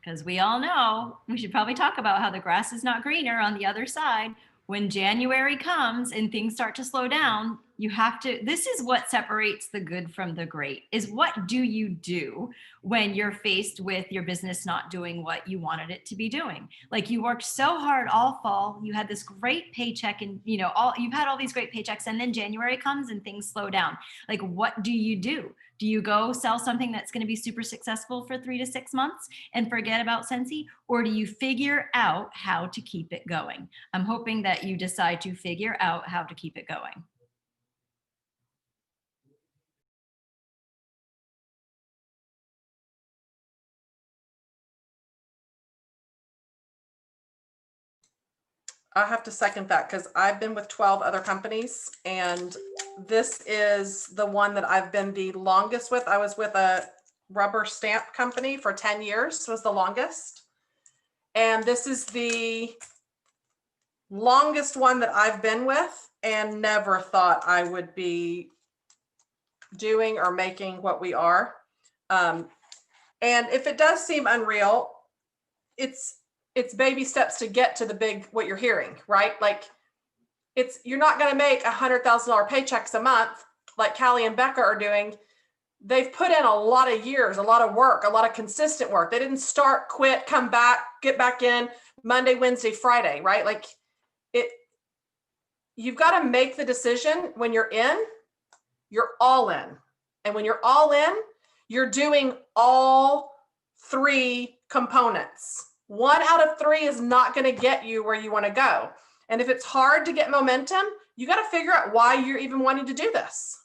Because we all know, we should probably talk about how the grass is not greener on the other side. When January comes and things start to slow down, you have to, this is what separates the good from the great, is what do you do when you're faced with your business not doing what you wanted it to be doing? Like you worked so hard all fall, you had this great paycheck and you've had all these great paychecks, and then January comes and things slow down. Like, what do you do? Do you go sell something that's going to be super successful for 3 to 6 months and forget about Scentsy? Or do you figure out how to keep it going? I'm hoping that you decide to figure out how to keep it going. I have to second that because I've been with 12 other companies and this is the one that I've been the longest with. I was with a rubber stamp company for 10 years, was the longest. And this is the longest one that I've been with and never thought I would be doing or making what we are. And if it does seem unreal, it's baby steps to get to the big, what you're hearing, right? Like you're not going to make $100,000 paychecks a month like Callie and Becca are doing. They've put in a lot of years, a lot of work, a lot of consistent work. They didn't start, quit, come back, get back in Monday, Wednesday, Friday, right? Like you've got to make the decision when you're in, you're all in. And when you're all in, you're doing all 3 components. 1 out of 3 is not going to get you where you want to go. And if it's hard to get momentum, you got to figure out why you're even wanting to do this.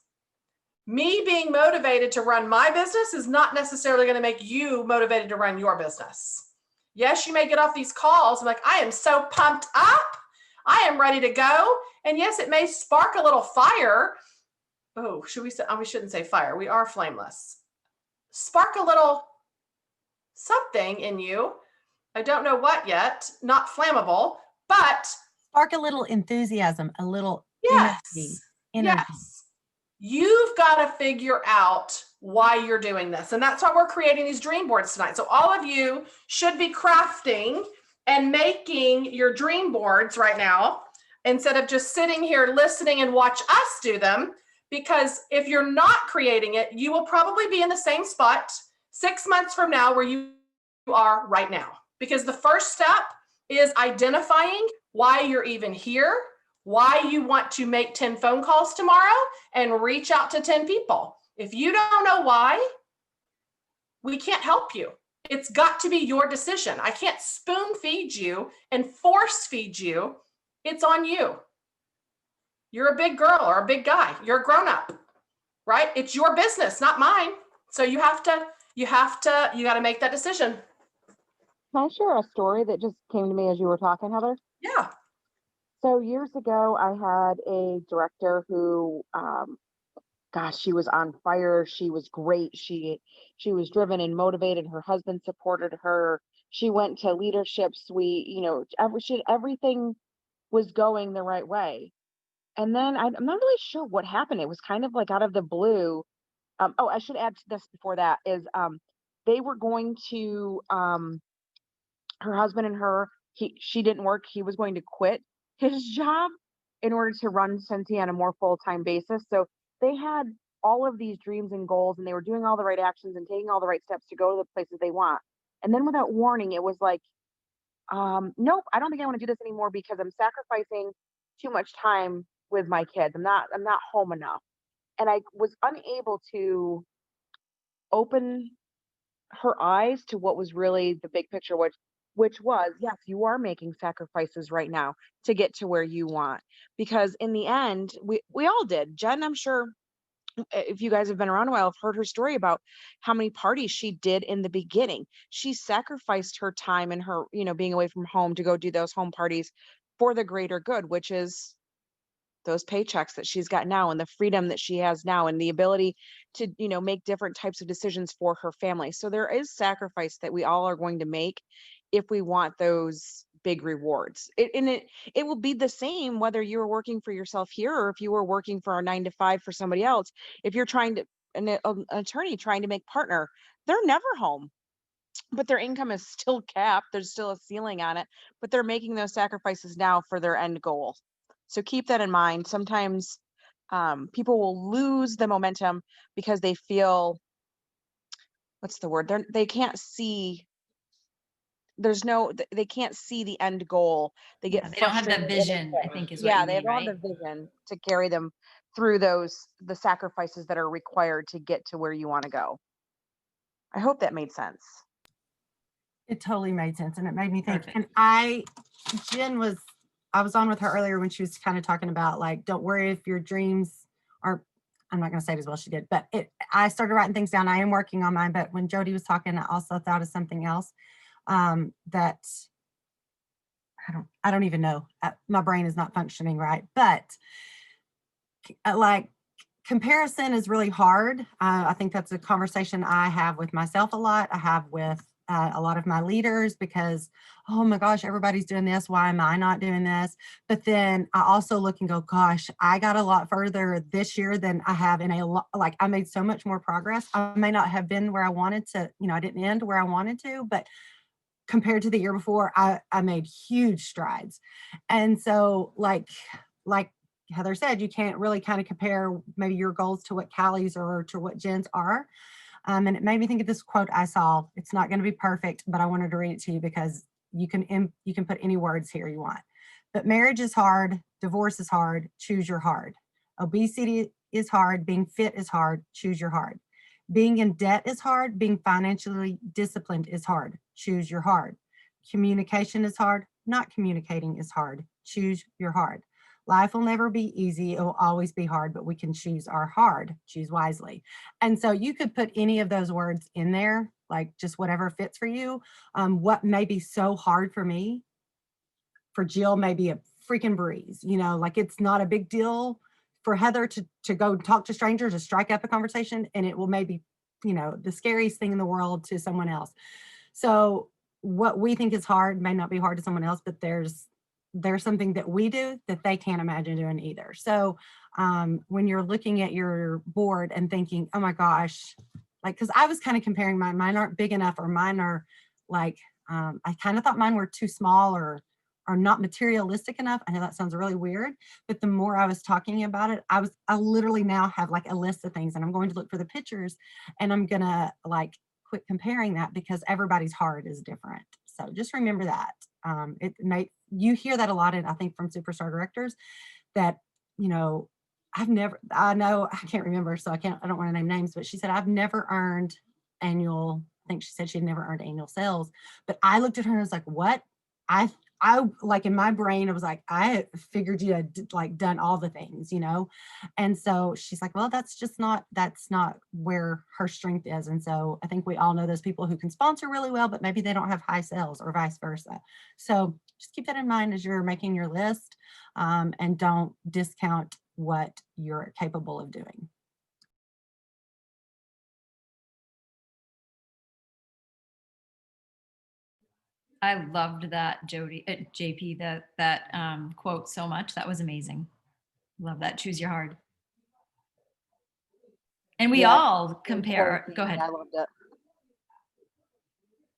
Me being motivated to run my business is not necessarily going to make you motivated to run your business. Yes, you may get off these calls like, I am so pumped up. I am ready to go. And yes, it may spark a little fire. Oh, should we say, we shouldn't say fire. We are flameless. Spark a little something in you. I don't know what yet, not flammable, but spark a little enthusiasm, a little yes, energy. Yes. You've got to figure out why you're doing this. And that's why we're creating these dream boards tonight. So all of you should be crafting and making your dream boards right now, instead of just sitting here listening and watch us do them. Because if you're not creating it, you will probably be in the same spot 6 months from now where you are right now. Because the first step is identifying why you're even here, why you want to make 10 phone calls tomorrow and reach out to 10 people. If you don't know why, we can't help you. It's got to be your decision. I can't spoon feed you and force feed you. It's on you. You're a big girl or a big guy. You're a grown up, right? It's your business, not mine. So you got to make that decision. Can I share a story that just came to me as you were talking, Heather? Yeah. So years ago, I had a director who, gosh, she was on fire. She was great. She was driven and motivated. Her husband supported her. She went to leadership suite. You know, everything was going the right way. And then I'm not really sure what happened. It was kind of like out of the blue. Oh, I should add to this before that is they were going to her husband and her. She didn't work. He was going to quit his job in order to run Scentsy on a more full-time basis. So they had all of these dreams and goals, and they were doing all the right actions and taking all the right steps to go to the places they want. And then without warning, it was like, nope, I don't think I want to do this anymore because I'm sacrificing too much time with my kids. I'm not home enough. And I was unable to open her eyes to what was really the big picture, which was, yes, you are making sacrifices right now to get to where you want. Because in the end, we all did. Jen, I'm sure if you guys have been around a while, I've heard her story about how many parties she did in the beginning. She sacrificed her time and her, being away from home to go do those home parties for the greater good, which is those paychecks that she's got now and the freedom that she has now and the ability to, make different types of decisions for her family. So there is sacrifice that we all are going to make if we want those big rewards. It will be the same whether you're working for yourself here or if you were working for a 9 to 5 for somebody else. If you're an attorney trying to make partner, they're never home, but their income is still capped. There's still a ceiling on it, but they're making those sacrifices now for their end goal. So keep that in mind. Sometimes people will lose the momentum because they feel, what's the word? They can't see. They can't see the end goal. They get they don't have the vision, I think is what you mean, they don't have the vision to carry them through the sacrifices that are required to get to where you want to go. I hope that made sense. It totally made sense. And it made me think. Perfect. And I was on with her earlier when she was kind of talking about like, don't worry if your dreams are, I'm not going to say it as well as she did, but I started writing things down. I am working on mine, but when Jody was talking, I also thought of something else that I don't even know. My brain is not functioning right, but like comparison is really hard. I think that's a conversation I have with myself a lot. I have with a lot of my leaders because, oh my gosh, everybody's doing this. Why am I not doing this? But then I also look and go, gosh, I got a lot further this year than I have in I made so much more progress. I may not have been where I wanted to, I didn't end where I wanted to, but compared to the year before, I made huge strides. And so like Heather said, you can't really kind of compare maybe your goals to what Callie's or to what Jen's are. And it made me think of this quote I saw. It's not going to be perfect, but I wanted to read it to you because you can put any words here you want. But marriage is hard. Divorce is hard. Choose your hard. Obesity is hard. Being fit is hard. Choose your hard. Being in debt is hard. Being financially disciplined is hard. Choose your hard. Communication is hard. Not communicating is hard. Choose your hard. Life will never be easy. It will always be hard, but we can choose our hard, choose wisely. And so you could put any of those words in there, like just whatever fits for you. What may be so hard for me, for Jill, may be a freaking breeze, like it's not a big deal for Heather to go talk to strangers, to strike up a conversation, and it will maybe, the scariest thing in the world to someone else. So what we think is hard may not be hard to someone else, but there's there's something that we do that they can't imagine doing either. So when you're looking at your board and thinking, oh my gosh, like, cause I was kind of comparing mine aren't big enough, or mine are like, I kind of thought mine were too small or not materialistic enough. I know that sounds really weird, but the more I was talking about it, I literally now have like a list of things, and I'm going to look for the pictures, and I'm gonna like quit comparing that, because everybody's heart is different. So just remember that. You hear that a lot, I think, from superstar directors, that, you know, I can't remember, so I don't want to name names, but she said, I've never earned annual, I think she said she'd never earned annual sales. But I looked at her and I was like, what? I like, in my brain, it was like, I figured you had like done all the things, you know? And so she's like, well, that's not where her strength is. And so I think we all know those people who can sponsor really well, but maybe they don't have high sales, or vice versa. So just keep that in mind as you're making your list, and don't discount what you're capable of doing. I loved that, JP, that quote so much. That was amazing. Love that. Choose your heart. And we all compare. Go ahead. I loved it.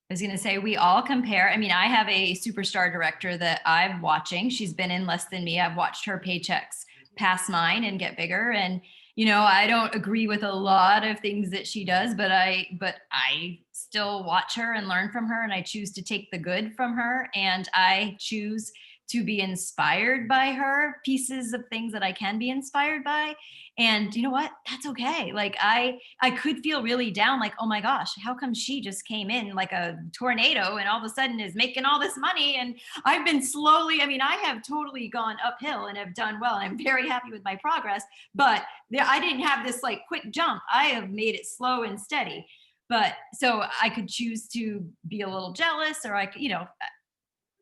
I was going to say, we all compare. I mean, I have a superstar director that I'm watching. She's been in less than me. I've watched her paychecks pass mine and get bigger. And, you know, I don't agree with a lot of things that she does, but I still watch her and learn from her, and I choose to take the good from her, and I choose to be inspired by her, pieces of things that I can be inspired by. And you know what? That's okay. Like I could feel really down, like, oh my gosh, how come she just came in like a tornado and all of a sudden is making all this money? And I've been slowly, I mean, I have totally gone uphill and have done well. And I'm very happy with my progress, but I didn't have this like quick jump. I have made it slow and steady. But so I could choose to be a little jealous, or I could, you know,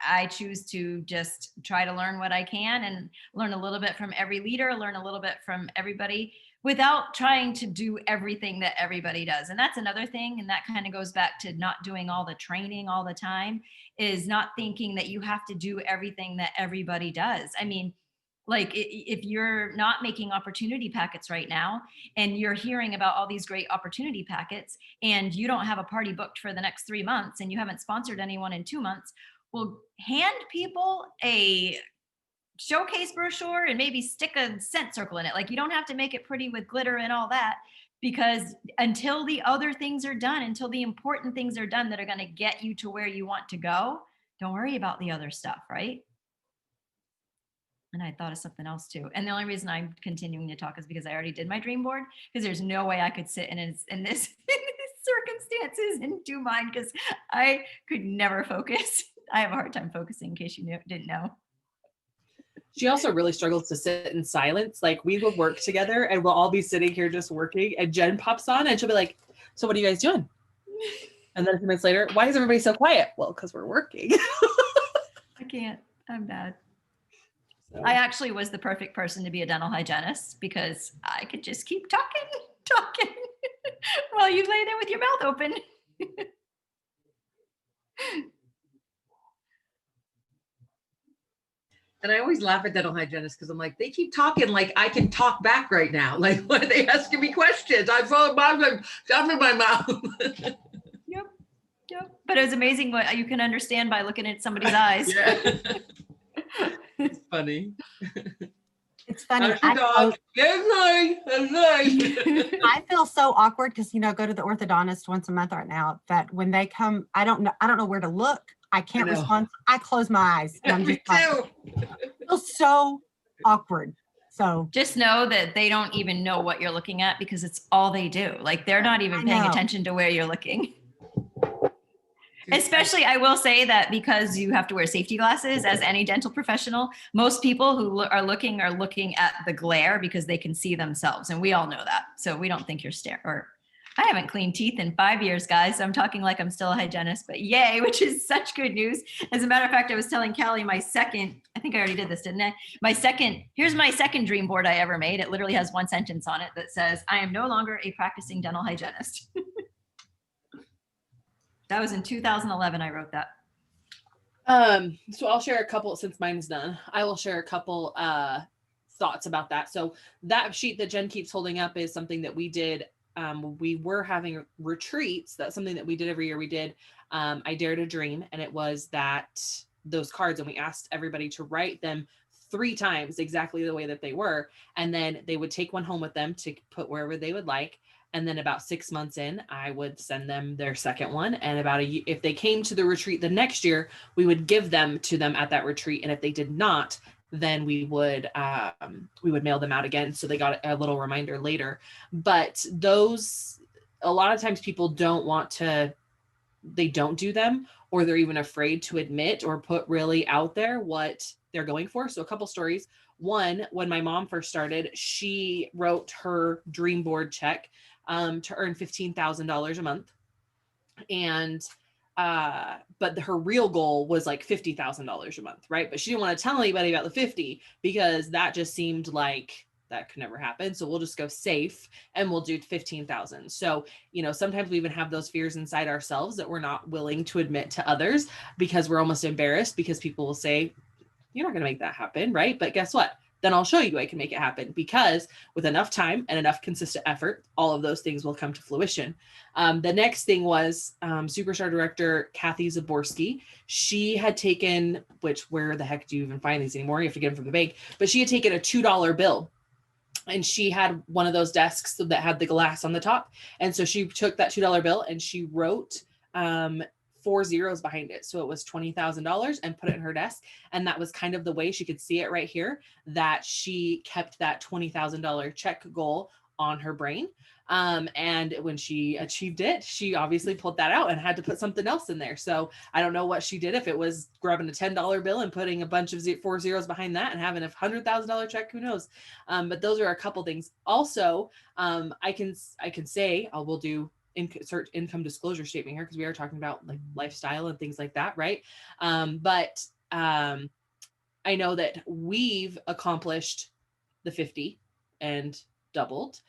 I choose to just try to learn what I can and learn a little bit from every leader, learn a little bit from everybody, without trying to do everything that everybody does. And that's another thing. And that kind of goes back to not doing all the training all the time, is not thinking that you have to do everything that everybody does. I mean, like if you're not making opportunity packets right now, and you're hearing about all these great opportunity packets, and you don't have a party booked for the next 3 months, and you haven't sponsored anyone in 2 months, well, hand people a showcase brochure and maybe stick a scent circle in it. Like, you don't have to make it pretty with glitter and all that, because until the other things are done, until the important things are done that are going to get you to where you want to go, don't worry about the other stuff, right? And I thought of something else too. And the only reason I'm continuing to talk is because I already did my dream board, because there's no way I could sit in this circumstances and do mine, because I could never focus. I have a hard time focusing, in case you didn't know. She also really struggles to sit in silence. Like, we will work together and we'll all be sitting here just working, and Jen pops on and she'll be like, so what are you guys doing? And then a few minutes later, why is everybody so quiet? Well, because we're working. I can't. I'm bad. So. I actually was the perfect person to be a dental hygienist, because I could just keep talking while you lay there with your mouth open. And I always laugh at dental hygienists, because I'm like, they keep talking like I can talk back right now. Like, when they asking me questions, I'm in my mouth. Yep. But it was amazing what you can understand by looking at somebody's eyes. Yeah. It's funny. It's funny. I feel so awkward, because, you know, I go to the orthodontist once a month right now, that when they come, I don't know where to look. I can't respond. I close my eyes and I'm just like, it feels so awkward. So just know that they don't even know what you're looking at, because it's all they do. Like, they're not even paying attention to where you're looking. Especially, I will say that, because you have to wear safety glasses as any dental professional, most people who are looking at the glare, because they can see themselves. And we all know that. So we don't think you're I haven't cleaned teeth in 5 years, guys. So I'm talking like I'm still a hygienist, but yay, which is such good news. As a matter of fact, I was telling Callie I think I already did this, didn't I? Here's my second dream board I ever made. It literally has one sentence on it that says, I am no longer a practicing dental hygienist. That was in 2011. I wrote that. So I'll share a couple, since mine's done, I will share a couple thoughts about that. So that sheet that Jen keeps holding up is something that we did. We were having retreats. That's something that we did every year. We did I Dare to Dream, and it was that those cards, and we asked everybody to write them 3 times exactly the way that they were, and then they would take one home with them to put wherever they would like. And then about 6 months in, I would send them their second one. And if they came to the retreat the next year, we would give them to them at that retreat. And if they did not, then we would mail them out again. So they got a little reminder later. But those, a lot of times people they don't do them, or they're even afraid to admit or put really out there what they're going for. So a couple stories. One, when my mom first started, she wrote her dream board check to earn $15,000 a month. And but her real goal was like $50,000 a month, right? But she didn't want to tell anybody about the 50 because that just seemed like that could never happen. So we'll just go safe and we'll do 15,000. So, sometimes we even have those fears inside ourselves that we're not willing to admit to others because we're almost embarrassed, because people will say, you're not going to make that happen, right? But guess what? Then I'll show you I can make it happen, because with enough time and enough consistent effort, all of those things will come to fruition. The next thing was Superstar director Kathy Zaborski. She had taken, where the heck do you even find these anymore? You have to get them from the bank. But she had taken a $2 bill, and she had one of those desks that had the glass on the top. And so she took that $2 bill and she wrote 4 zeros behind it. So it was $20,000, and put it in her desk. And that was kind of the way she could see it right here, that she kept that $20,000 check goal on her brain. And when she achieved it, she obviously pulled that out and had to put something else in there. So I don't know what she did, if it was grabbing a $10 bill and putting a bunch of 4 zeros behind that and having a $100,000 check, who knows? But those are a couple things. Also, I can say, we'll do insert income disclosure statement here, because we are talking about like lifestyle and things like that, right? But I know that we've accomplished the 50 and doubled.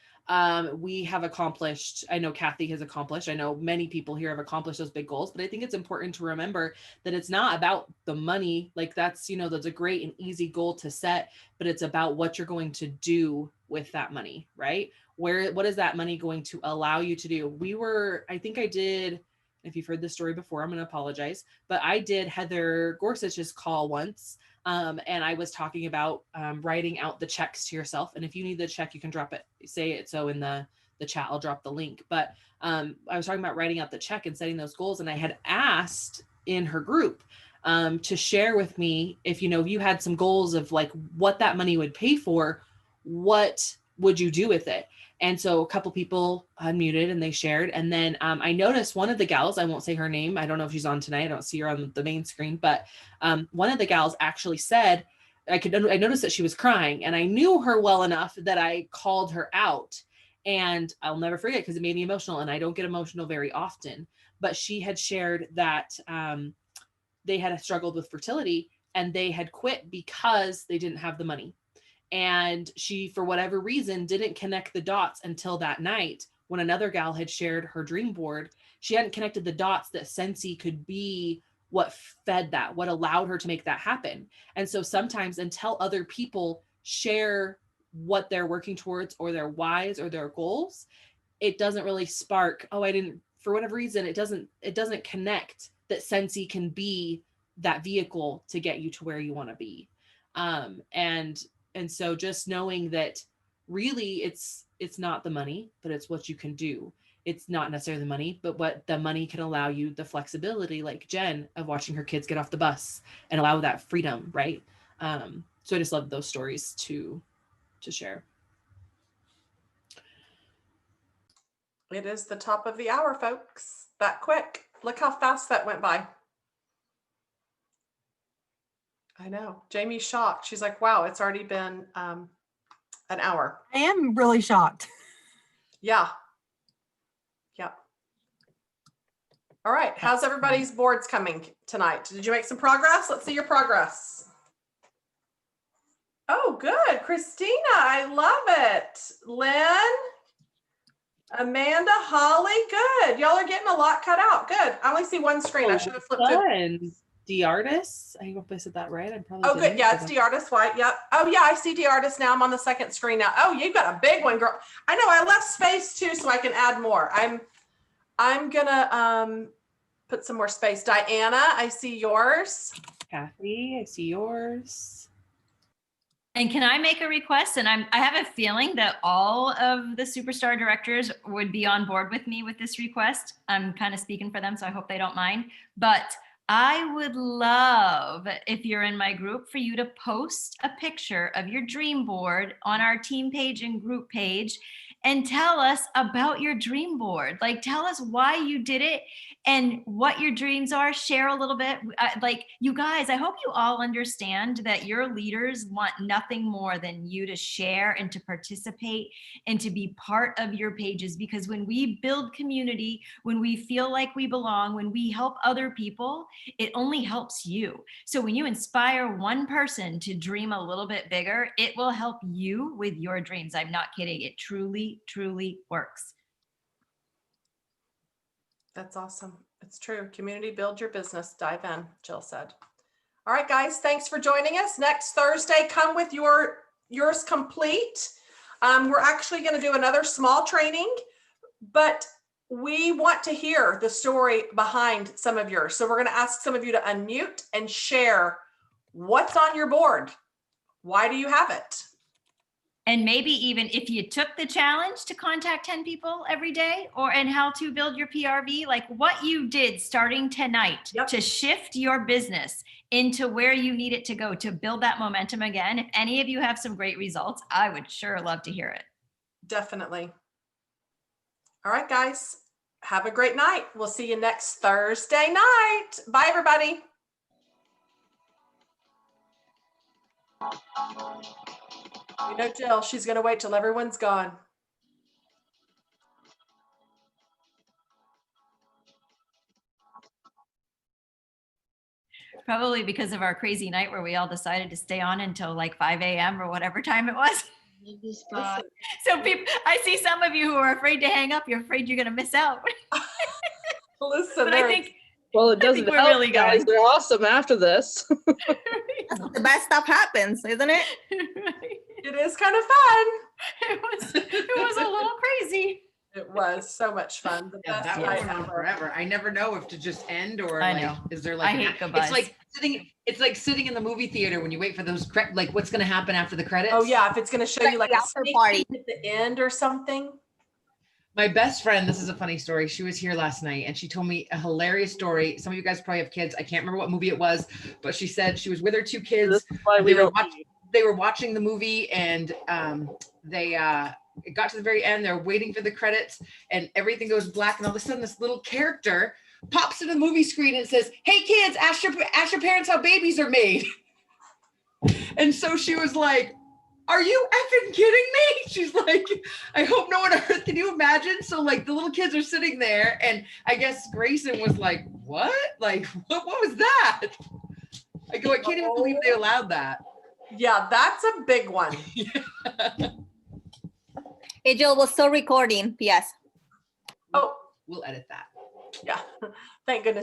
We have accomplished, I know Kathy has accomplished, I know many people here have accomplished those big goals, but I think it's important to remember that it's not about the money. Like that's a great and easy goal to set, but it's about what you're going to do with that money, right? What is that money going to allow you to do? I think I did, if you've heard this story before, I'm going to apologize, but I did Heather Gorsuch's call once. And I was talking about writing out the checks to yourself. And if you need the check, you can drop it, say it. So in the chat, I'll drop the link. But I was talking about writing out the check and setting those goals. And I had asked in her group to share with me, if you had some goals of like what that money would pay for, what would you do with it? And so a couple people unmuted and they shared. And then I noticed one of the gals, I won't say her name, I don't know if she's on tonight, I don't see her on the main screen, but one of the gals actually said, I noticed that she was crying, and I knew her well enough that I called her out. And I'll never forget, because it made me emotional, and I don't get emotional very often. But she had shared that they had struggled with fertility, and they had quit because they didn't have the money. And she, for whatever reason, didn't connect the dots until that night when another gal had shared her dream board. She hadn't connected the dots that Scentsy could be what fed that, what allowed her to make that happen. And so sometimes, until other people share what they're working towards, or their whys or their goals, it doesn't really spark, for whatever reason, it doesn't connect that Scentsy can be that vehicle to get you to where you want to be. And so just knowing that really it's not the money, but it's what you can do. It's not necessarily the money, but what the money can allow you, the flexibility, like Jen, of watching her kids get off the bus and allow that freedom, right? So I just love those stories to share. It is the top of the hour, folks. That quick. Look how fast that went by. I know. Jamie's shocked. She's like, wow, it's already been an hour. I am really shocked. Yeah. Yep. All right. How's everybody's boards coming tonight? Did you make some progress? Let's see your progress. Oh, good. Christina, I love it. Lynn, Amanda, Holly, good. Y'all are getting a lot cut out. Good. I only see one screen. I should have flipped it. DeArtis. I hope I said that right. I'm probably. Oh, good. Yeah, it's DeArtis White. Yep. Oh, yeah, I see DeArtis now. I'm on the second screen now. Oh, you've got a big one, girl. I know. I left space too, so I can add more. I'm gonna put some more space. Diana, I see yours. Kathy, I see yours. And can I make a request? And I have a feeling that all of the superstar directors would be on board with me with this request. I'm kind of speaking for them, so I hope they don't mind. But I would love, if you're in my group, for you to post a picture of your dream board on our team page and group page and tell us about your dream board. Like, tell us why you did it and what your dreams are. Share a little bit. Like, you guys, I hope you all understand that your leaders want nothing more than you to share and to participate and to be part of your pages. Because when we build community, when we feel like we belong, when we help other people, it only helps you. So when you inspire one person to dream a little bit bigger, it will help you with your dreams. I'm not kidding. It truly works. That's awesome. It's true. Community, build your business. Dive in, Jill said. All right, guys, thanks for joining us. Next Thursday, come with yours complete. We're actually going to do another small training, but we want to hear the story behind some of yours. So we're going to ask some of you to unmute and share what's on your board. Why do you have it? And maybe even if you took the challenge to contact 10 people every day, and how to build your PRV, like what you did starting tonight to shift your business into where you need it to go to build that momentum again. If any of you have some great results, I would sure love to hear it. Definitely. All right, guys, have a great night. We'll see you next Thursday night. Bye, everybody. You know, Jill, she's going to wait till everyone's gone. Probably because of our crazy night where we all decided to stay on until like 5 a.m. or whatever time it was. So people, I see some of you who are afraid to hang up. You're afraid you're going to miss out. Listen, but I think, well, it doesn't help, really guys. They're awesome after this. The best stuff happens, isn't it? It is kind of fun. It was a little crazy. It was so much fun. The Yeah, best that night went on ever. forever. I never know if to just end or I like, know. is there like, I hate goodbyes. it's like sitting in the movie theater when you wait for those, like what's going to happen after the credits. Oh yeah. If it's going to show you like the a after sneak party peek at the end or something. My best friend, this is a funny story. She was here last night and she told me a hilarious story. Some of you guys probably have kids. I can't remember what movie it was, but she said she was with her 2 kids. They were watching the movie and it got to the very end. They're waiting for the credits and everything goes black. And all of a sudden this little character pops into the movie screen and says, "Hey kids, ask your parents how babies are made." And so she was like, "Are you effing kidding me?" She's like, "I hope no one heard." Can you imagine? So like the little kids are sitting there and I guess Grayson was like, "What? Like, what was that?" I go, "I can't even believe they allowed that." Yeah, that's a big one. Hey, Jill, we're still recording. Yes. Oh, We'll edit that. yeah. Thank goodness.